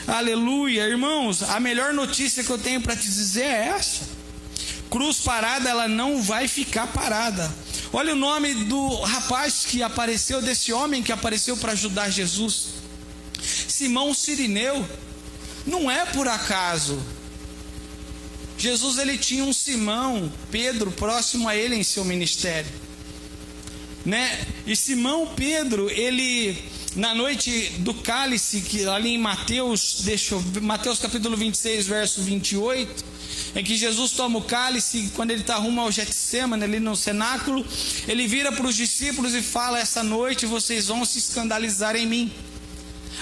Aleluia, irmãos, a melhor notícia que eu tenho para te dizer é essa: cruz parada, ela não vai ficar parada. Olha o nome do rapaz que apareceu, desse homem que apareceu para ajudar Jesus: Simão Cirineu. Não é por acaso. Jesus, ele tinha um Simão Pedro próximo a ele em seu ministério, né? E Simão Pedro, ele, na noite do cálice, que ali em Mateus capítulo 26, verso 28, em que Jesus toma o cálice, quando ele está rumo ao Getsemane, ali no cenáculo, ele vira para os discípulos e fala: essa noite vocês vão se escandalizar em mim.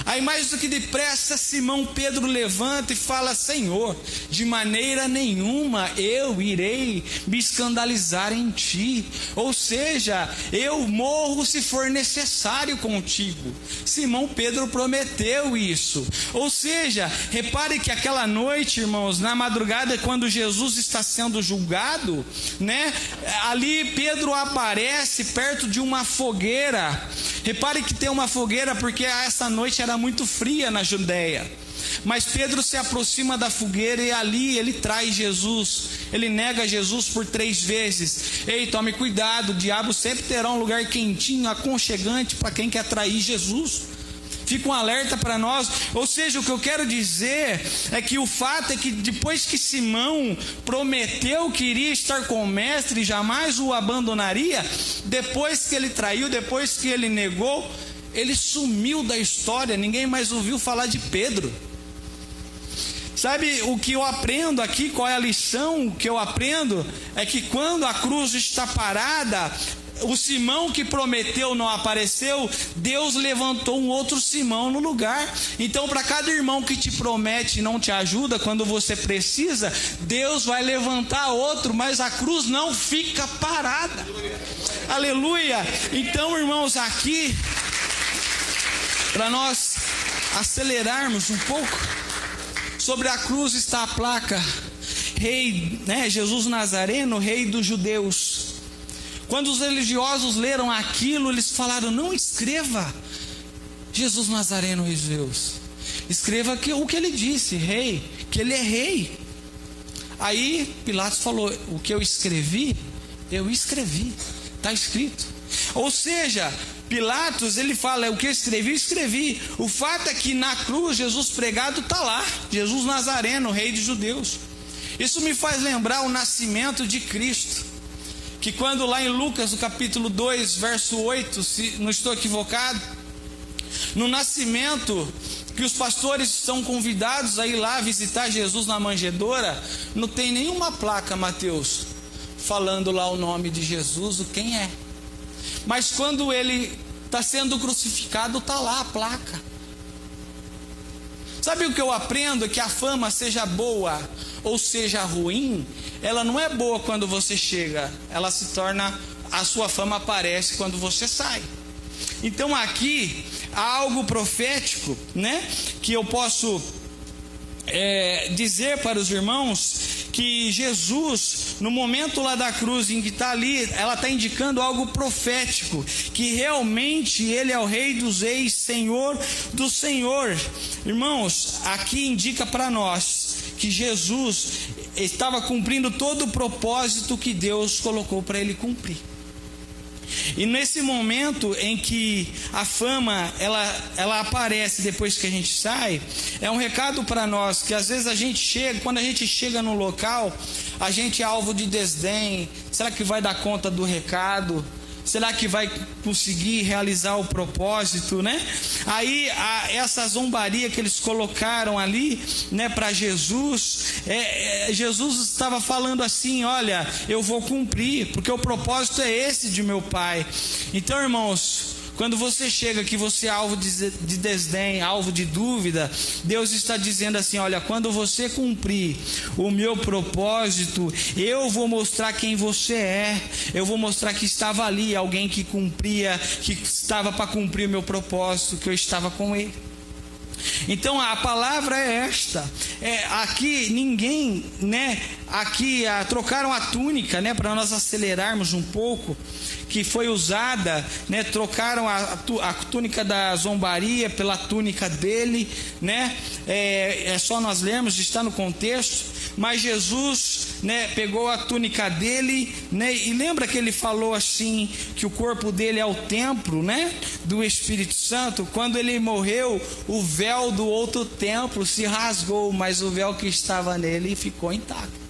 Aí mais do que depressa, Simão Pedro levanta e fala: Senhor, de maneira nenhuma eu irei me escandalizar em ti. Ou seja, eu morro se for necessário contigo. Simão Pedro prometeu isso. Ou seja, repare que aquela noite, irmãos, na madrugada, quando Jesus está sendo julgado, né? Ali Pedro aparece perto de uma fogueira. Repare que tem uma fogueira porque essa noite era muito fria na Judéia. Mas Pedro se aproxima da fogueira e ali ele traz Jesus. Ele nega Jesus por 3 vezes. Ei, tome cuidado, o diabo sempre terá um lugar quentinho, aconchegante para quem quer trair Jesus. Fica um alerta para nós. Ou seja, o que eu quero dizer é que o fato é que depois que Simão prometeu que iria estar com o mestre e jamais o abandonaria, depois que ele traiu, depois que ele negou, ele sumiu da história. Ninguém mais ouviu falar de Pedro. Sabe o que eu aprendo aqui? Qual é a lição que eu aprendo? É que quando a cruz está parada, o Simão que prometeu não apareceu, Deus levantou um outro Simão no lugar. Então, para cada irmão que te promete e não te ajuda quando você precisa, Deus vai levantar outro, mas a cruz não fica parada. Aleluia! Então, irmãos, aqui, para nós acelerarmos um pouco, sobre a cruz está a placa: Rei, né, Jesus Nazareno, Rei dos Judeus. Quando os religiosos leram aquilo, eles falaram: não escreva Jesus Nazareno, Rei dos Judeus. Escreva o que ele disse, rei, que ele é rei. Aí Pilatos falou: o que eu escrevi, está escrito. Ou seja, Pilatos, ele fala: o que eu escrevi. O fato é que na cruz, Jesus pregado está lá: Jesus Nazareno, Rei dos Judeus. Isso me faz lembrar o nascimento de Cristo, que quando lá em Lucas, no capítulo 2, verso 8, se não estou equivocado, no nascimento, que os pastores são convidados a ir lá visitar Jesus na manjedoura, não tem nenhuma placa, Mateus, falando lá o nome de Jesus, o quem é. Mas quando ele está sendo crucificado, está lá a placa. Sabe o que eu aprendo? É que a fama, seja boa ou seja ruim, ela não é boa quando você chega, ela se torna, a sua fama aparece quando você sai. Então aqui há algo profético, né, que eu posso dizer para os irmãos, que Jesus, no momento lá da cruz em que está ali, ela está indicando algo profético, que realmente Ele é o Rei dos Reis, Senhor do Senhor. Irmãos, aqui indica para nós que Jesus estava cumprindo todo o propósito que Deus colocou para Ele cumprir. E nesse momento em que a fama ela aparece depois que a gente sai, é um recado para nós, que às vezes a gente chega, quando a gente chega no local, a gente é alvo de desdém. Será que vai dar conta do recado? Será que vai conseguir realizar o propósito, né? Aí essa zombaria que eles colocaram ali, né, para Jesus, Jesus estava falando assim: olha, eu vou cumprir, porque o propósito é esse de meu Pai. Então, irmãos, quando você chega que você é alvo de desdém, alvo de dúvida, Deus está dizendo assim: olha, quando você cumprir o meu propósito, eu vou mostrar quem você é. Eu vou mostrar que estava ali alguém que cumpria, que estava para cumprir o meu propósito, que eu estava com ele. Então a palavra é esta. Aqui ninguém, né? Aqui trocaram a túnica, né? Para nós acelerarmos um pouco, que foi usada, né? Trocaram a túnica da zombaria pela túnica dele, né? É só nós lermos, está no contexto. Mas Jesus, né, pegou a túnica dele, né? E lembra que ele falou assim, que o corpo dele é o templo, né, do Espírito Santo. Quando ele morreu, o véu do outro templo se rasgou, mas o véu que estava nele ficou intacto.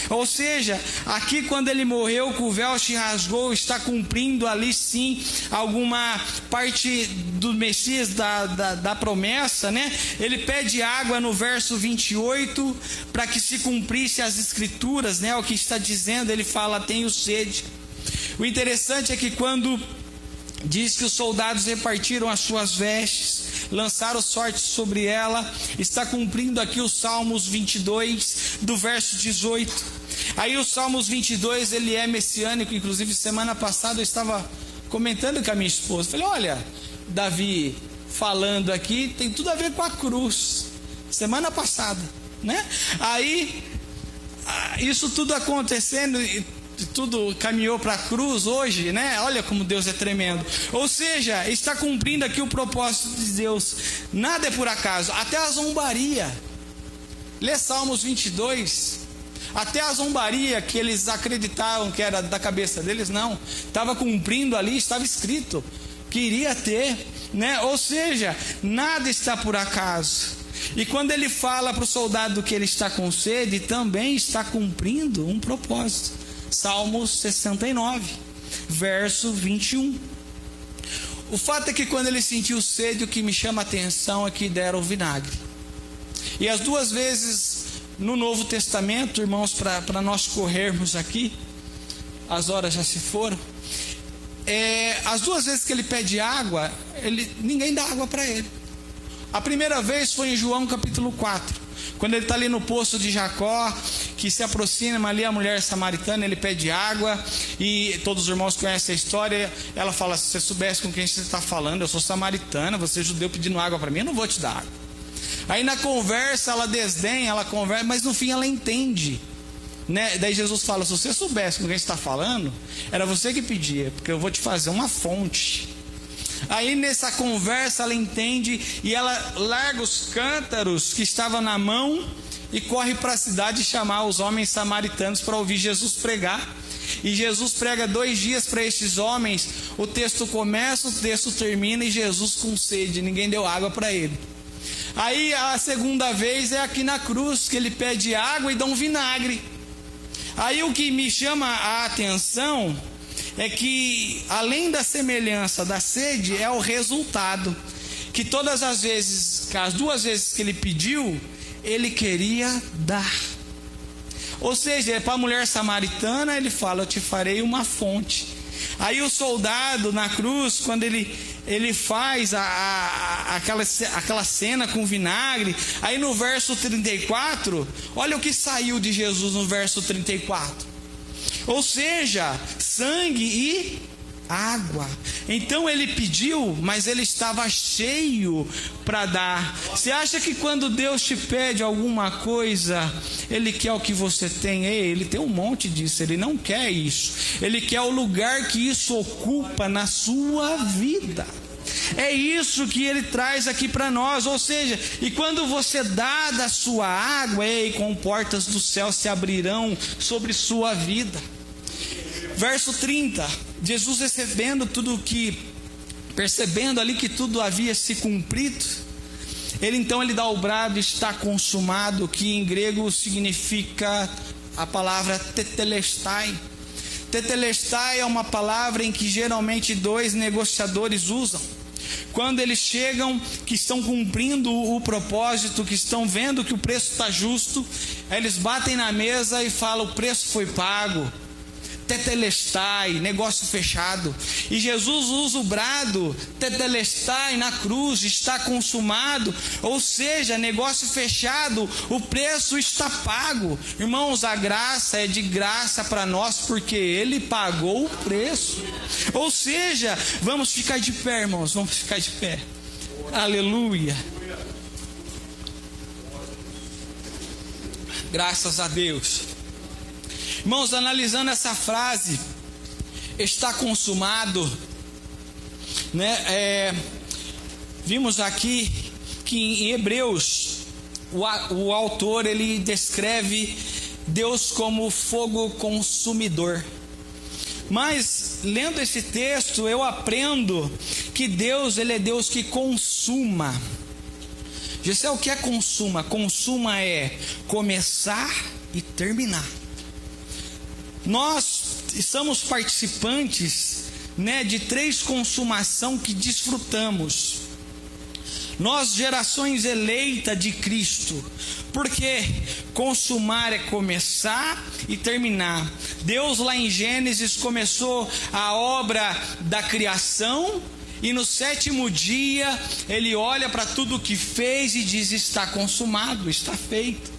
Ou seja, aqui quando ele morreu, que o véu se rasgou, está cumprindo ali sim alguma parte do Messias, da promessa, né? Ele pede água no verso 28 para que se cumprisse as escrituras, né? O que está dizendo, ele fala: tenho sede. O interessante é que quando diz que os soldados repartiram as suas vestes, lançaram sorte sobre ela, está cumprindo aqui os Salmos 22, do verso 18. Aí o Salmos 22, ele é messiânico. Inclusive semana passada eu estava comentando com a minha esposa, falei: olha, Davi falando aqui tem tudo a ver com a cruz, semana passada, né? Aí isso tudo acontecendo, tudo caminhou para a cruz hoje, né? Olha como Deus é tremendo. Ou seja, está cumprindo aqui o propósito de Deus. Nada é por acaso, até a zombaria. Lê Salmos 22. Até a zombaria que eles acreditavam que era da cabeça deles, não, estava cumprindo ali, estava escrito que iria ter, né? Ou seja, nada está por acaso. E quando ele fala para o soldado que ele está com sede, também está cumprindo um propósito. Salmos 69, verso 21. O fato é que quando ele sentiu sede, o que me chama a atenção é que deram vinagre. E as duas vezes no Novo Testamento, irmãos, para nós corrermos aqui, as horas já se foram, as duas vezes que ele pede água, ninguém dá água para ele. A primeira vez foi em João capítulo 4, quando ele está ali no poço de Jacó, que se aproxima ali a mulher samaritana, ele pede água, e todos os irmãos conhecem a história. Ela fala: se você soubesse com quem você está falando, eu sou samaritana, você é judeu pedindo água para mim, eu não vou te dar água. Aí na conversa ela desdenha, ela conversa, mas no fim ela entende, né? Daí Jesus fala: se você soubesse com quem você está falando, era você que pedia, porque eu vou te fazer uma fonte. Aí nessa conversa ela entende, e ela larga os cântaros que estavam na mão e corre para a cidade chamar os homens samaritanos para ouvir Jesus pregar. E Jesus prega 2 dias para estes homens. O texto começa, o texto termina, e Jesus com sede, ninguém deu água para ele. Aí a segunda vez é aqui na cruz, que ele pede água e dá um vinagre. Aí o que me chama a atenção é que, além da semelhança da sede, é o resultado. Que todas as vezes, as 2 vezes que ele pediu, ele queria dar. Ou seja, para a mulher samaritana ele fala: eu te farei uma fonte. Aí o soldado na cruz, quando ele faz aquela cena com vinagre, aí no verso 34, olha o que saiu de Jesus no verso 34. Ou seja, sangue e água. Então ele pediu, mas ele estava cheio para dar. Você acha que quando Deus te pede alguma coisa, Ele quer o que você tem? Ele tem um monte disso, Ele não quer isso. Ele quer o lugar que isso ocupa na sua vida. É isso que Ele traz aqui para nós. Ou seja, e quando você dá da sua água, com portas do céu se abrirão sobre sua vida. Verso 30, Jesus recebendo tudo que, percebendo ali que tudo havia se cumprido, ele dá o brado: está consumado, que em grego significa a palavra tetelestai. Tetelestai é uma palavra em que geralmente 2 negociadores usam. Quando eles chegam, que estão cumprindo o propósito, que estão vendo que o preço está justo, aí eles batem na mesa e falam: o preço foi pago. Tetelestai, negócio fechado. E Jesus usa o brado tetelestai na cruz: está consumado. Ou seja, negócio fechado, o preço está pago. Irmãos, a graça é de graça para nós, porque Ele pagou o preço. Ou seja, vamos ficar de pé, irmãos, vamos ficar de pé. Aleluia. Graças a Deus. Irmãos, analisando essa frase, está consumado, né? Vimos aqui que em Hebreus, o autor, ele descreve Deus como fogo consumidor. Mas, lendo esse texto, eu aprendo que Deus, Ele é Deus que consuma. Gessé, o que é consuma? Consuma é começar e terminar. Nós somos participantes, né, de 3 consumação que desfrutamos. Nós, gerações eleitas de Cristo, porque consumar é começar e terminar. Deus lá em Gênesis começou a obra da criação, e no 7º dia Ele olha para tudo o que fez e diz: está consumado, está feito.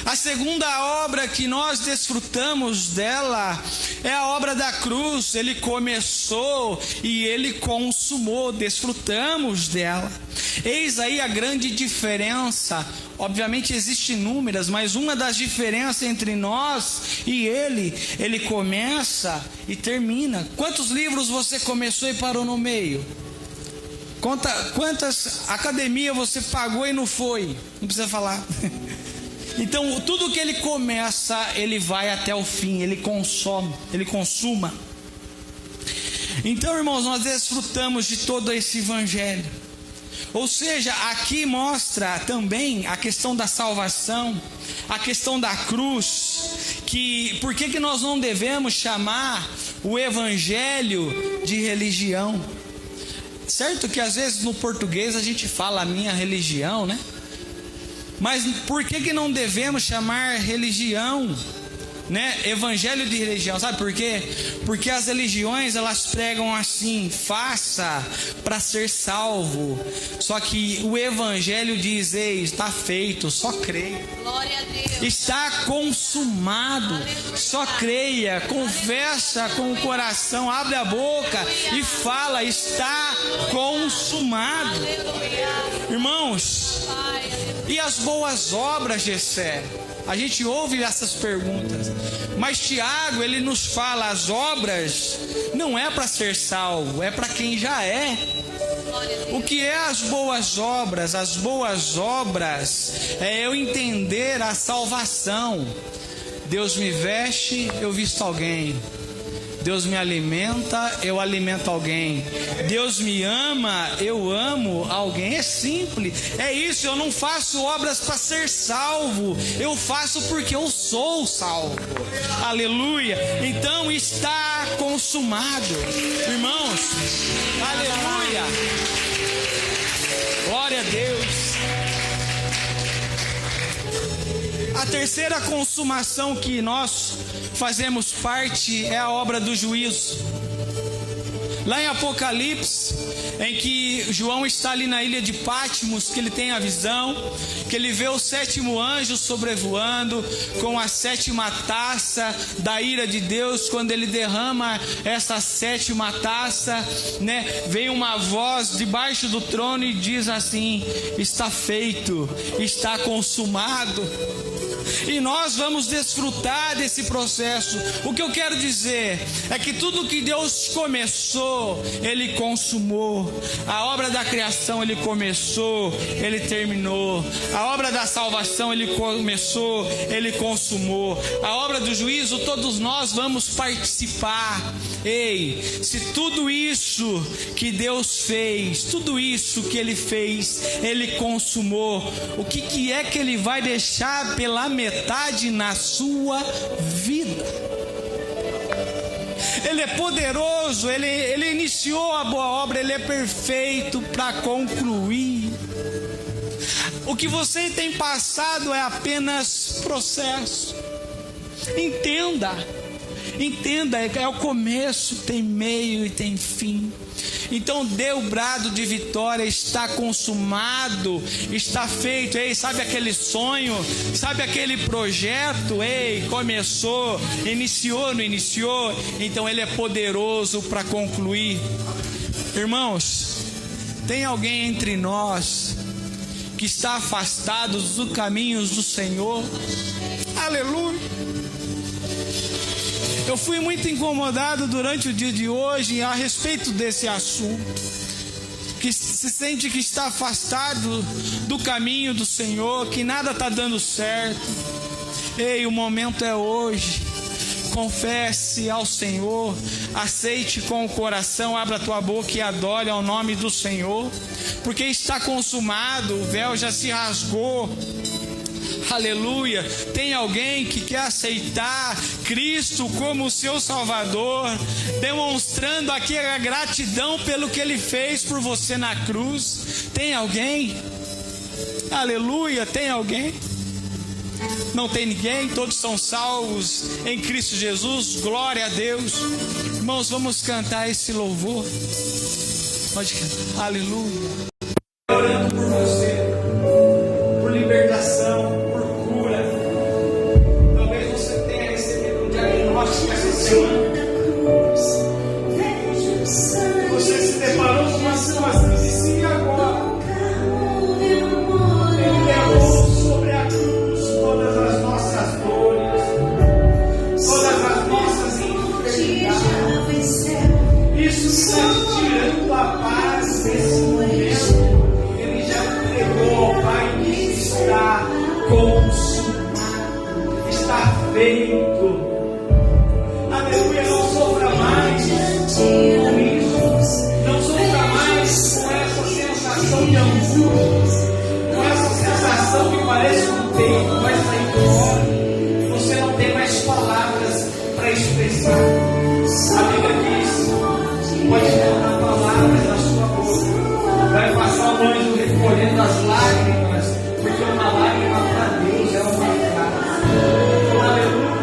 A segunda obra que nós desfrutamos dela é a obra da cruz. Ele começou e Ele consumou, desfrutamos dela. Eis aí a grande diferença. Obviamente existem inúmeras, mas uma das diferenças entre nós e Ele começa e termina. Quantos livros você começou e parou no meio? Quantas academias você pagou e não foi? Não precisa falar. Então, tudo que Ele começa, Ele vai até o fim, Ele consuma. Então, irmãos, nós desfrutamos de todo esse evangelho. Ou seja, aqui mostra também a questão da salvação, a questão da cruz, que por que nós não devemos chamar o evangelho de religião? Certo que às vezes no português a gente fala a minha religião, né? Mas por que não devemos chamar religião, né? Evangelho de religião, sabe por quê? Porque as religiões, elas pregam assim: faça para ser salvo. Só que o evangelho diz: ei, está feito, só creia. Glória a Deus. Está consumado, só creia, confessa com o coração, abre a boca e fala: está consumado. Irmãos, e as boas obras, Gessé? A gente ouve essas perguntas, mas Tiago, ele nos fala: as obras não é para ser salvo, é para quem já é. O que é as boas obras? As boas obras é eu entender a salvação. Deus me veste, eu visto alguém. Deus me alimenta, eu alimento alguém. Deus me ama, eu amo alguém. É simples, é isso. Eu não faço obras para ser salvo, eu faço porque eu sou salvo. Aleluia. Então está consumado, irmãos. Aleluia. Glória a Deus. a terceira consumação que nós fazemos parte é a obra do juízo. Lá em Apocalipse, em que João está ali na ilha de Patmos, que ele tem a visão, que ele vê o sétimo anjo sobrevoando com a sétima taça da ira de Deus. Quando ele derrama essa sétima taça, vem uma voz debaixo do trono e diz assim: está feito, está consumado. E nós vamos desfrutar desse processo. O que eu quero dizer é que tudo que Deus começou, Ele consumou. A obra da criação Ele começou, Ele terminou. A obra da salvação Ele começou, Ele consumou. A obra do juízo todos nós vamos participar. Ei, se tudo isso que Deus fez, tudo isso que Ele fez, Ele consumou, o que é que Ele vai deixar pela metade na sua vida? Ele é poderoso, ele iniciou a boa obra, Ele é perfeito para concluir. O que você tem passado é apenas processo. Entenda, é o começo, tem meio e tem fim. Então dê o brado de vitória, está consumado, está feito. Ei, sabe aquele sonho, sabe aquele projeto? Ei, começou, iniciou, não iniciou? Então Ele é poderoso para concluir. Irmãos, tem alguém entre nós que está afastado dos caminhos do Senhor? Aleluia! Eu fui muito incomodado durante o dia de hoje a respeito desse assunto. Que se sente que está afastado do caminho do Senhor, que nada está dando certo. Ei, o momento é hoje. Confesse ao Senhor, aceite com o coração, abra a tua boca e adore ao nome do Senhor, porque está consumado, o véu já se rasgou. Aleluia. Tem alguém que quer aceitar Cristo como seu Salvador, demonstrando aqui a gratidão pelo que Ele fez por você na cruz? Tem alguém? Aleluia. Tem alguém? Não tem ninguém? Todos são salvos em Cristo Jesus. Glória a Deus. Irmãos, vamos cantar esse louvor. Pode cantar. Aleluia. Orando por você, por libertação, você se deparou com uma situação e disse: e agora? Ele levou sobre a cruz todas as nossas dores, todas as nossas enfermidades. Isso está te tirando a paz nesse momento. Ele já entregou ao Pai e está consumado, está feito. Aleluia, não sofra mais com isso, não sofra mais com essa sensação de angústia, com essa sensação que parece que o peito vai sair fora, você não tem mais palavras para expressar. A Bíblia diz: pode faltar palavras na sua boca, vai passar o anjo recolhendo as lágrimas, porque uma lágrima para Deus é uma frase. Aleluia.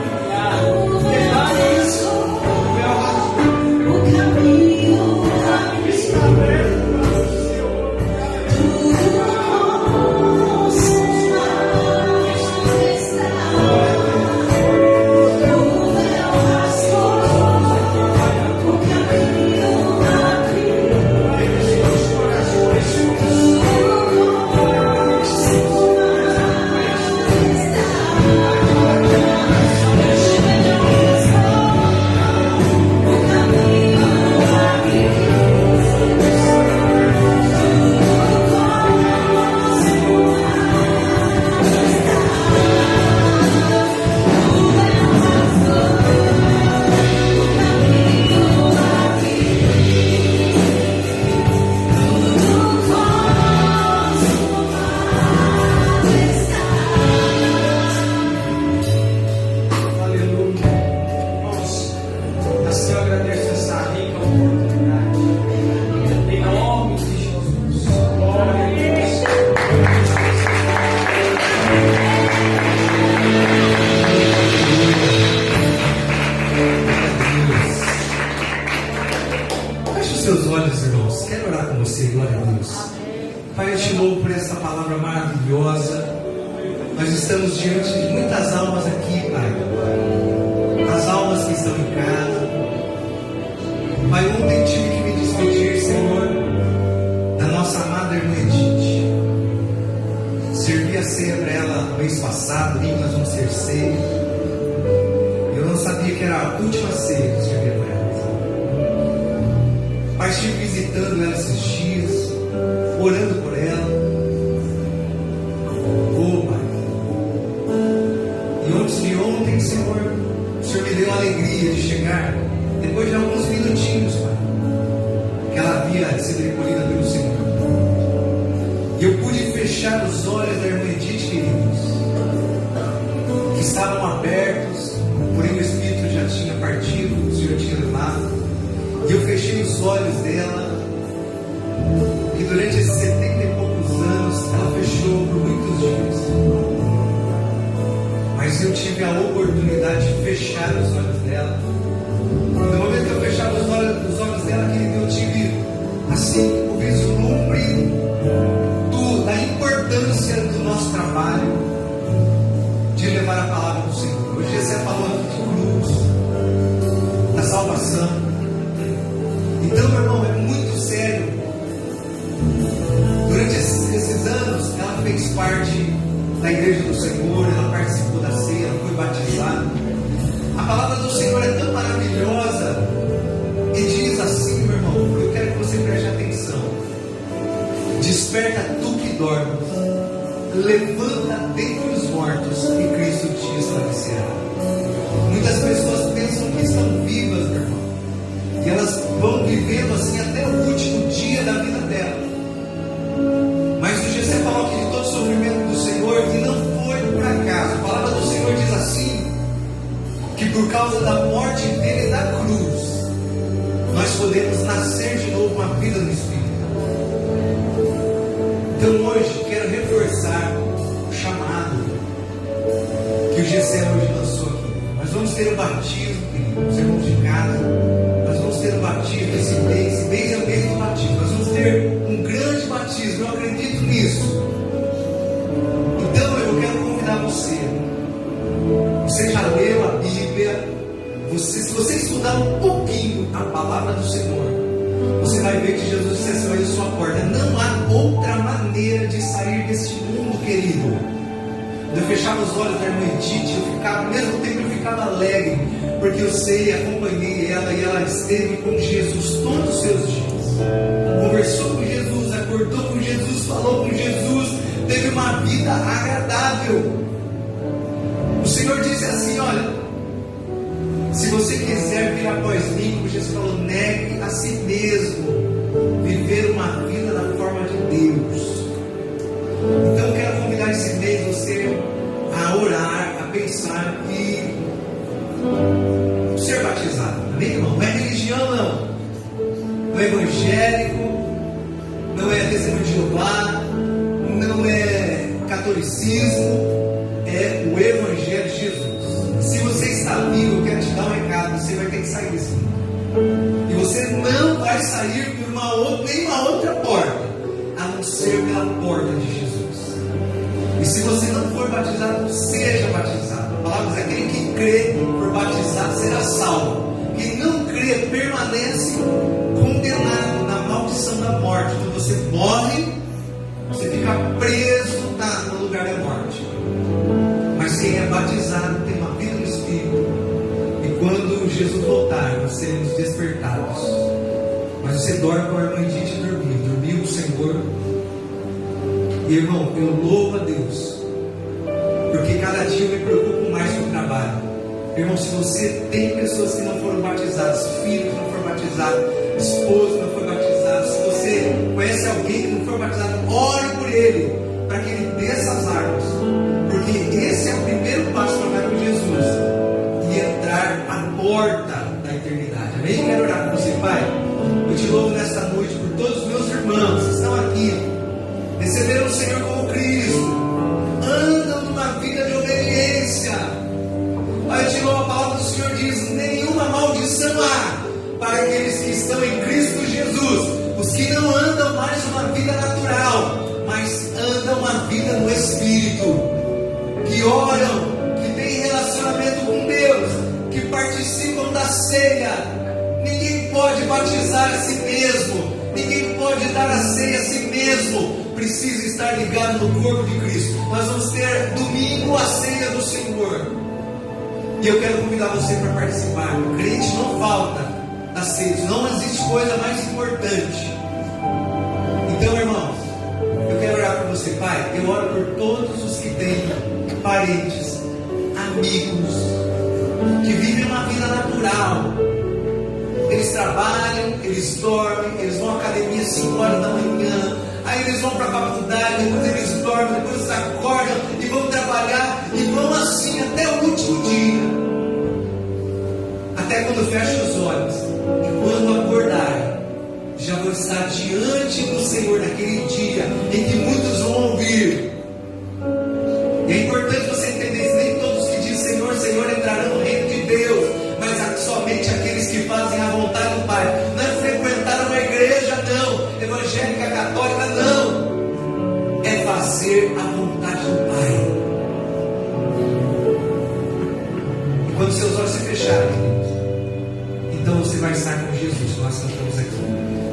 Pai, eu te louvo por essa palavra maravilhosa. Nós estamos diante de muitas almas aqui, Pai. As almas que estão em casa. Pai, ontem tive que me despedir, Senhor, da nossa amada irmã Edith. Servi a ceia para ela mês passado, domingo nós vamos ser ceia. Eu não sabia que era a última ceia que eu servia para ela. Pai, estive visitando ela esses dias, orando por ela. Oh, Pai. E antes de ontem, Senhor, o Senhor me deu a alegria de chegar, depois de alguns minutinhos, Pai, que ela havia sido recolhida pelo Senhor. E eu pude fechar os olhos da irmã Edith, queridos, que estavam abertos, porém o Espírito já tinha partido, o Senhor tinha levado. E eu fechei os olhos dela, que durante esses 70 e poucos anos ela fechou por muitos dias. Mas eu tive a oportunidade de fechar os olhos dela. No momento que eu fechava os olhos dela, querido, eu tive assim o vislumbre da importância do nosso trabalho de levar a palavra do Senhor. Hoje você falou de cruz, da salvação. Então, meu irmão, é muito sério. Durante esses anos, ela fez parte da igreja do Senhor, ela participou da ceia, ela foi batizada. A palavra do Senhor é tão maravilhosa e diz assim, meu irmão, eu quero que você preste atenção. Desperta tu que dormes, levanta dentre os mortos e Cristo te esclarecerá. Muitas pessoas pensam que estão vivas, meu irmão, e elas vão vivendo assim até o último dia da vida dela. Mas o Gessé falou aqui de todo o sofrimento do Senhor e não foi por acaso. A palavra do Senhor diz assim, que por causa da morte dele na cruz, nós podemos nascer de novo uma vida no Espírito. Então hoje quero reforçar o chamado que o Gessé hoje lançou aqui. Nós vamos ter o batismo, os irmãos de casa. Nós vamos ter o batismo esse mês é o mês do batismo. Nós vamos ter um grande batismo, eu acredito nisso. Então eu quero convidar você. Você já leu a Bíblia? Se você estudar um pouquinho a palavra do Senhor, você vai ver que Jesus disse assim: olha a sua porta. Não há outra maneira de sair deste mundo, querido. Eu fechava os olhos da irmã Edith, eu ficava, ao mesmo tempo eu ficava alegre, porque eu sei, acompanhei ela e ela esteve com Jesus todos os seus dias. Conversou com Jesus, acordou com Jesus, falou com Jesus, teve uma vida agradável. O Senhor disse assim: olha, se você quiser vir após mim, como Jesus falou, negue a si mesmo, viver uma vida da forma de Deus. Então eu quero convidar esse mês você a orar, a pensar e ser batizado. Amém, irmão? Não é religião, não. Não é evangélico, não é testemunho de Jeová, não é catolicismo, é o Evangelho de Jesus. Se você está vivo, eu quero te dar um recado: você vai ter que sair desse mundo. E você não vai sair por nenhuma outra porta, a não ser pela porta de Jesus. E se você não for batizado, seja batizado. A palavra diz: aquele que crê por batizado será salvo. Quem não crê permanece condenado na maldição da morte. Quando você morre, você fica preso no lugar da morte. Mas quem é batizado tem uma vida no Espírito. E quando Jesus voltar, nós seremos despertados. Mas você dorme com a irmã Edith dormiu com o Senhor. E irmão, eu louvo a Deus, porque cada dia eu me preocupo mais com o trabalho. Irmão, se você tem pessoas que não foram batizadas, filho que não foram batizados, esposo que não foi batizado, se você conhece alguém que não foi batizado, ore por ele, para que ele desça as águas, porque esse é o primeiro passo para andar com Jesus e entrar à porta da eternidade. Amém? Eu quero orar com você, Pai. Eu te louvo nesta noite por todos os meus irmãos que estão aqui, receberam o Senhor como Cristo, andam numa vida de obediência. Pai, eu te louvo, a palavra do Senhor diz: nenhuma maldição há para aqueles que estão em Cristo Jesus, os que não andam mais uma vida natural, mas andam uma vida no Espírito, que oram, que têm relacionamento com Deus, que participam da ceia. Ninguém pode batizar a si mesmo, ninguém pode dar a ceia a si mesmo, precisa estar ligado no corpo de Cristo. Nós vamos ter domingo a ceia do Senhor, e eu quero convidar você para participar. O crente não falta da ceia, não existe coisa mais importante. Então, irmãos, eu quero orar por você. Pai, eu oro por todos os que têm parentes, amigos, que vivem uma vida natural. Eles trabalham, eles dormem, eles vão à academia às 5 horas da manhã, aí eles vão para a faculdade, depois eles dormem, depois eles acordam e vão trabalhar, e vão assim até o último dia, até quando fecham os olhos, e quando acordarem, já vão estar diante do Senhor naquele dia em que muitos vão ouvir. E é importante você entender isso: nem todos que dizem Senhor, Senhor entrarão no reino de Deus, mas somente aqueles que fazem a vontade do Pai. Não é frequentar uma igreja, não, evangélica, católica, não, é fazer a vontade do Pai. E quando seus olhos se fecharem, então você vai estar com Jesus. Nós cantamos aqui.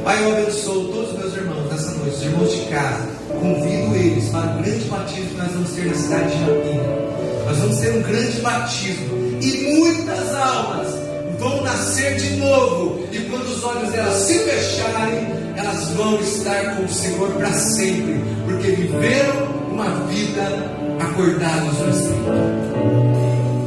Pai, eu abençoo todos os meus irmãos nessa noite, os irmãos de casa. Convido eles para o grande batismo que nós vamos ter na cidade de Japina. Nós vamos ter um grande batismo, e muitas almas vão nascer de novo, e quando os olhos delas se fecharem, elas vão estar com o Senhor para sempre, porque viveram uma vida acordados no Espírito.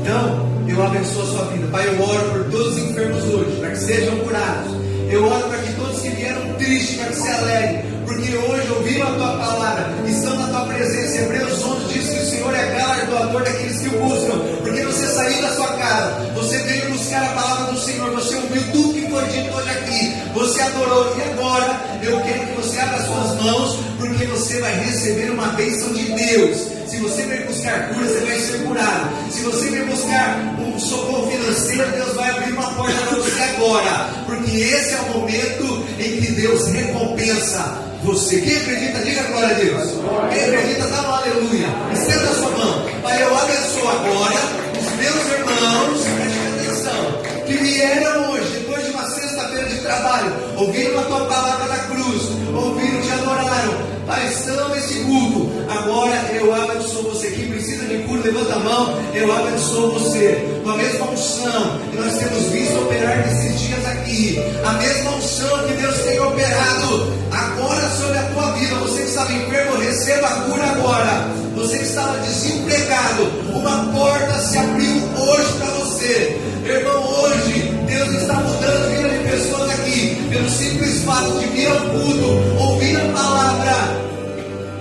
Então, eu abençoo a sua vida. Pai, eu oro por todos os enfermos hoje, para que sejam curados. Eu oro para que todos que vieram tristes, para que se alegrem, porque hoje ouviram a tua palavra, estão na tua presença. Hebreus 11 diz que o Senhor é galardoador daqueles que o buscam, porque você saiu da sua casa, você veio buscar a palavra do Senhor, você ouviu tudo que foi dito hoje aqui, você adorou, e agora eu quero que você abra suas mãos, porque você vai receber uma bênção de Deus. Se você veio buscar cura, você vai ser curado. Se você veio buscar um socorro financeiro, Deus vai abrir uma porta para você agora, porque esse é o momento em que Deus recompensa você. Quem acredita, diga glória a Deus. Quem acredita, dá um aleluia. Estenda a sua mão. Pai, eu abençoo agora os meus irmãos, preste atenção, que vieram hoje, depois de uma sexta-feira de trabalho, ouviram a tua palavra da cruz, ouviram, te adoraram. Pai, estão nesse culto. Agora eu abençoo você. Quem precisa de cura, levanta a mão. Eu abençoo você com a mesma unção que nós temos visto operar nesses dias aqui, a mesma unção que Deus tem operado agora sobre a tua vida. Você que estava enfermo, receba a cura agora. Você que estava desempregado, uma porta se abriu hoje para você. Irmão, hoje Deus está mudando a vida de pessoas aqui, pelo simples fato de vir ao culto, ouvir a palavra.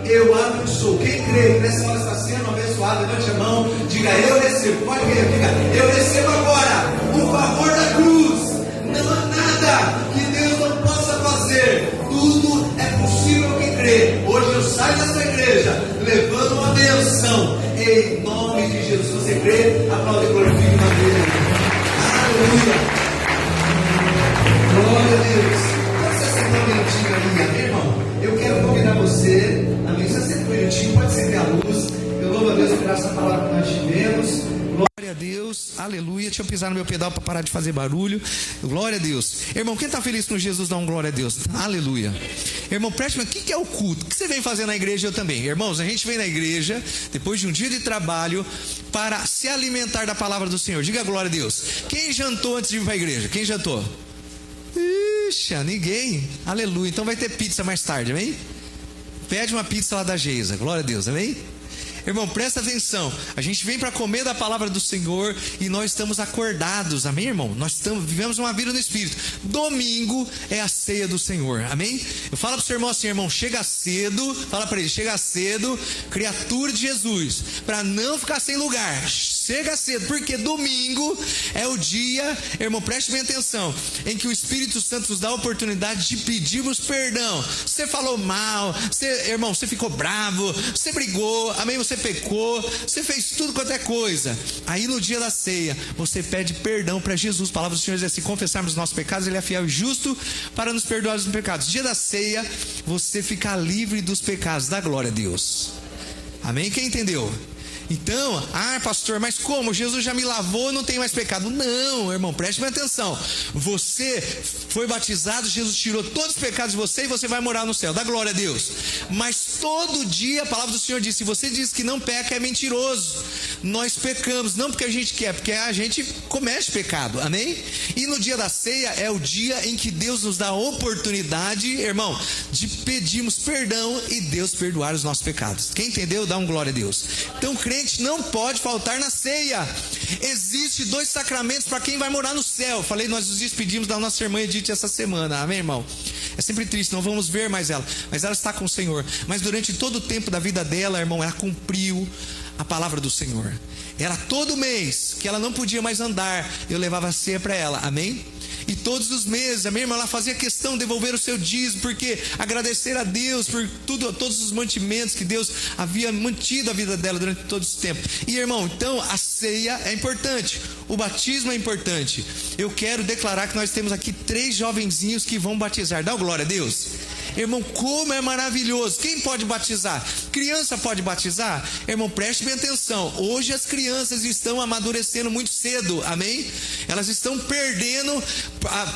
Eu abençoo. Quem crê que nessa hora está sendo abençoado, levante a mão, diga eu recebo. Pode ver, diga eu recebo agora o favor da cruz. Não há nada que Deus não possa fazer, tudo é possível quem crê. Hoje eu saio dessa igreja levando uma benção em nome de Jesus. Se você crê, aplaude e glorifique uma vez. Aleluia. Glória a Deus. Você sentou um minutinho ali, amém, irmão? Eu quero convidar você, amém? Você senta um minutinho, pode acender a luz. Eu louvo a Deus por essa palavra que nós tivemos. Glória a Deus, aleluia. Deixa eu pisar no meu pedal para parar de fazer barulho. Glória a Deus. Irmão, quem está feliz com Jesus, dá um glória a Deus. Aleluia. Irmão, preste atenção, o que é o culto? O que você vem fazer na igreja? Eu também. Irmãos, a gente vem na igreja, depois de um dia de trabalho, para se alimentar da palavra do Senhor. Diga glória a Deus. Quem jantou antes de vir para a igreja? Quem jantou? Ixi, ninguém. Aleluia. Então vai ter pizza mais tarde, amém? Pede uma pizza lá da Geisa. Glória a Deus, amém? Irmão, presta atenção. A gente vem para comer da palavra do Senhor e nós estamos acordados, amém, irmão? Vivemos uma vida no Espírito. Domingo é a ceia do Senhor, amém? Eu falo para o seu irmão assim, irmão, chega cedo, fala para ele, chega cedo, criatura de Jesus, para não ficar sem lugar. chega cedo, porque domingo é o dia, irmão, preste bem atenção, em que o Espírito Santo nos dá a oportunidade de pedirmos perdão. Você falou mal, irmão, você ficou bravo, você brigou, amém, você pecou, você fez tudo quanto é coisa. Aí no dia da ceia, você pede perdão para Jesus. A palavra do Senhor diz assim: confessarmos os nossos pecados, Ele é fiel e justo para nos perdoar os pecados. Dia da ceia, você fica livre dos pecados. Dá glória a Deus. Amém? Quem entendeu? Então, pastor, mas como? Jesus já me lavou, não tem mais pecado. Não, irmão, preste bem atenção. Você foi batizado, Jesus tirou todos os pecados de você e você vai morar no céu. Dá glória a Deus. Mas todo dia a palavra do Senhor diz: se você diz que não peca, é mentiroso. Nós pecamos, não porque a gente quer, porque a gente comete pecado. Amém? E no dia da ceia é o dia em que Deus nos dá a oportunidade, irmão, de pedirmos perdão e Deus perdoar os nossos pecados. Quem entendeu, dá um glória a Deus. Então, crente não pode faltar na ceia. Existem 2 sacramentos para quem vai morar no céu. Falei, nós nos despedimos da nossa irmã Edith essa semana, amém, irmão? É sempre triste, não vamos ver mais ela, mas ela está com o Senhor. Mas durante todo o tempo da vida dela, irmão, ela cumpriu a palavra do Senhor. Era todo mês que ela não podia mais andar, eu levava a ceia para ela, amém? E todos os meses, a minha irmã, ela fazia questão de devolver o seu dízimo, porque agradecer a Deus por tudo, todos os mantimentos que Deus havia mantido a vida dela durante todo esse tempo. E, irmão, então a ceia é importante, o batismo é importante. Eu quero declarar que nós temos aqui 3 jovenzinhos que vão batizar. Dá glória a Deus. Irmão, como é maravilhoso. Quem pode batizar? Criança pode batizar? Irmão, preste bem atenção. Hoje as crianças estão amadurecendo muito cedo, amém? Elas estão perdendo,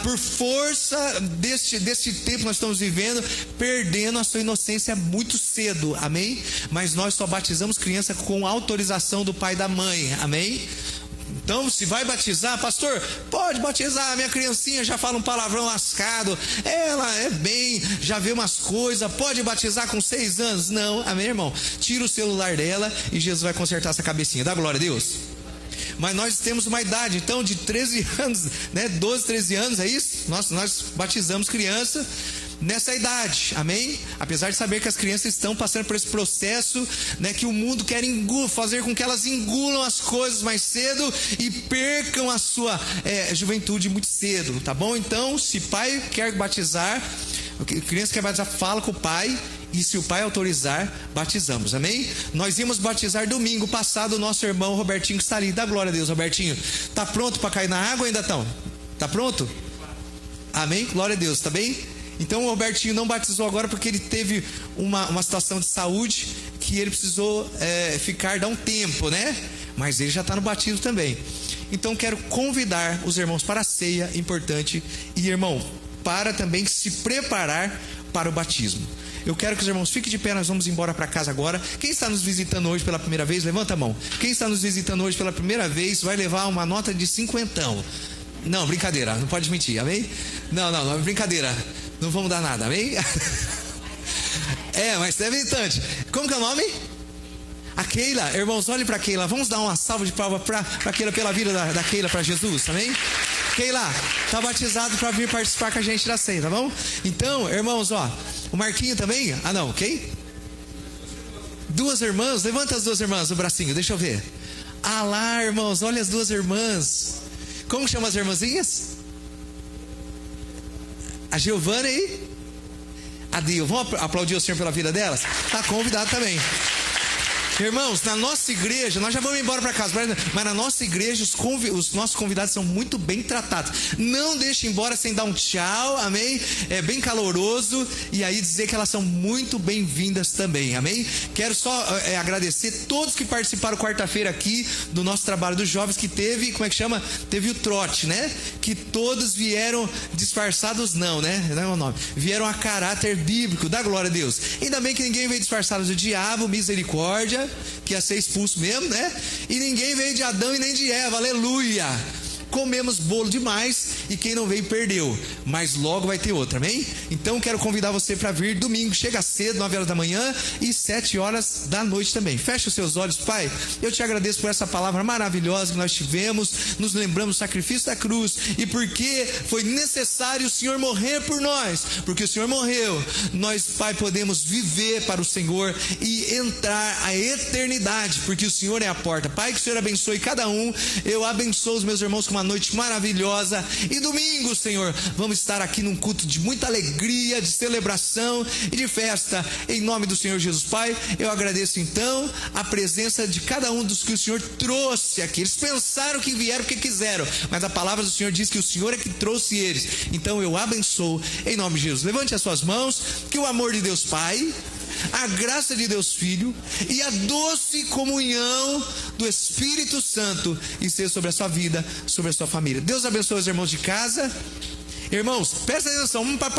por força deste tempo que nós estamos vivendo, perdendo a sua inocência muito cedo, amém? Mas nós só batizamos criança com autorização do pai e da mãe, amém? Então, se vai batizar, pastor, pode batizar, minha criancinha já fala um palavrão lascado, ela é bem, já vê umas coisas, pode batizar com 6 anos? Não, amém, irmão? Tira o celular dela e Jesus vai consertar essa cabecinha. Dá glória a Deus. Mas nós temos uma idade, então, de 13 anos, né? 12, 13 anos, é isso? Nós batizamos criança nessa idade, amém? Apesar de saber que as crianças estão passando por esse processo, né, que o mundo quer fazer com que elas engulam as coisas mais cedo e percam a sua juventude muito cedo, tá bom? Então, se pai quer batizar, criança quer batizar, fala com o pai, e se o pai autorizar, batizamos, amém? Nós íamos batizar domingo passado o nosso irmão Robertinho, que está ali. Dá glória a Deus, Robertinho. Tá pronto para cair na água ou ainda estão? Tá pronto? Amém? Glória a Deus, tá bem? Então o Robertinho não batizou agora porque ele teve uma situação de saúde que ele precisou dar um tempo, né? Mas ele já está no batismo também. Então quero convidar os irmãos para a ceia importante e, irmão, para também se preparar para o batismo. Eu quero que os irmãos fiquem de pé, nós vamos embora para casa agora. Quem está nos visitando hoje pela primeira vez, levanta a mão. Quem está nos visitando hoje pela primeira vez vai levar uma nota de 50. Não, brincadeira, não pode mentir, amém? Não, brincadeira. Não vamos dar nada, amém? Mas é visitante. Como que é o nome? A Keila. Irmãos, olhem para a Keila. Vamos dar uma salva de palmas para a Keila pela vida da Keila para Jesus, amém? Keila, está batizado para vir participar com a gente da ceia, tá bom? Então, irmãos, o Marquinho também? Não, quem? 2 irmãs, levanta as 2 irmãs, o bracinho, deixa eu ver. Lá, irmãos, olha as 2 irmãs. Como chama as irmãzinhas? A Giovana e a Dio. Vamos aplaudir o Senhor pela vida delas? Está convidado também. Irmãos, na nossa igreja, nós já vamos embora para casa, mas na nossa igreja os nossos convidados são muito bem tratados. Não deixe embora sem dar um tchau, amém? É bem caloroso e aí dizer que elas são muito bem-vindas também, amém? Quero só agradecer todos que participaram quarta-feira aqui do nosso trabalho dos jovens, que teve, teve o trote, né? Que todos vieram disfarçados, não, né? Não é o nome. Vieram a caráter bíblico, dá glória a Deus. Ainda bem que ninguém veio disfarçado do diabo, misericórdia, que ia ser expulso mesmo, né? E ninguém veio de Adão e nem de Eva, aleluia. comemos bolo demais e quem não veio perdeu, mas logo vai ter outra, amém? Então quero convidar você para vir domingo, chega cedo, 9 horas da manhã e 7 horas da noite também. Feche os seus olhos. Pai, eu te agradeço por essa palavra maravilhosa que nós tivemos, nos lembramos do sacrifício da cruz e porque foi necessário o Senhor morrer por nós, porque o Senhor morreu, nós, Pai, podemos viver para o Senhor e entrar a eternidade, porque o Senhor é a porta. Pai, que o Senhor abençoe cada um. Eu abençoo os meus irmãos com uma noite maravilhosa e domingo, Senhor, vamos estar aqui num culto de muita alegria, de celebração e de festa, em nome do Senhor Jesus. Pai, eu agradeço então a presença de cada um dos que o Senhor trouxe aqui. Eles pensaram que vieram porque quiseram, mas a palavra do Senhor diz que o Senhor é que trouxe eles. Então eu abençoo em nome de Jesus. Levante as suas mãos, que o amor de Deus Pai, a graça de Deus Filho e a doce comunhão do Espírito Santo esteja sobre a sua vida, sobre a sua família. Deus abençoe os irmãos de casa. Irmãos, presta atenção, vamos para